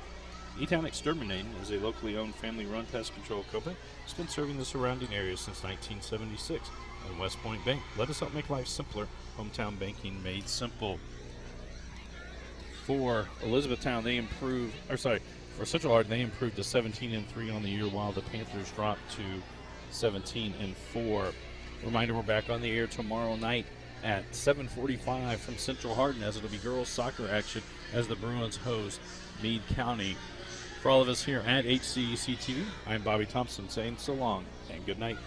Etown Exterminating is a locally owned family-run pest control company that's been serving the surrounding area since 1976. And West Point Bank, let us help make life simpler. Hometown banking made simple. For Elizabethtown, for Central Hardin, they improved to 17-3 on the year, while the Panthers dropped to 17-4. Reminder, we're back on the air tomorrow night at 7:45 from Central Hardin, as it'll be girls soccer action as the Bruins host Meade County. For all of us here at HCEC-TV, I'm Bobby Thompson saying so long and good night.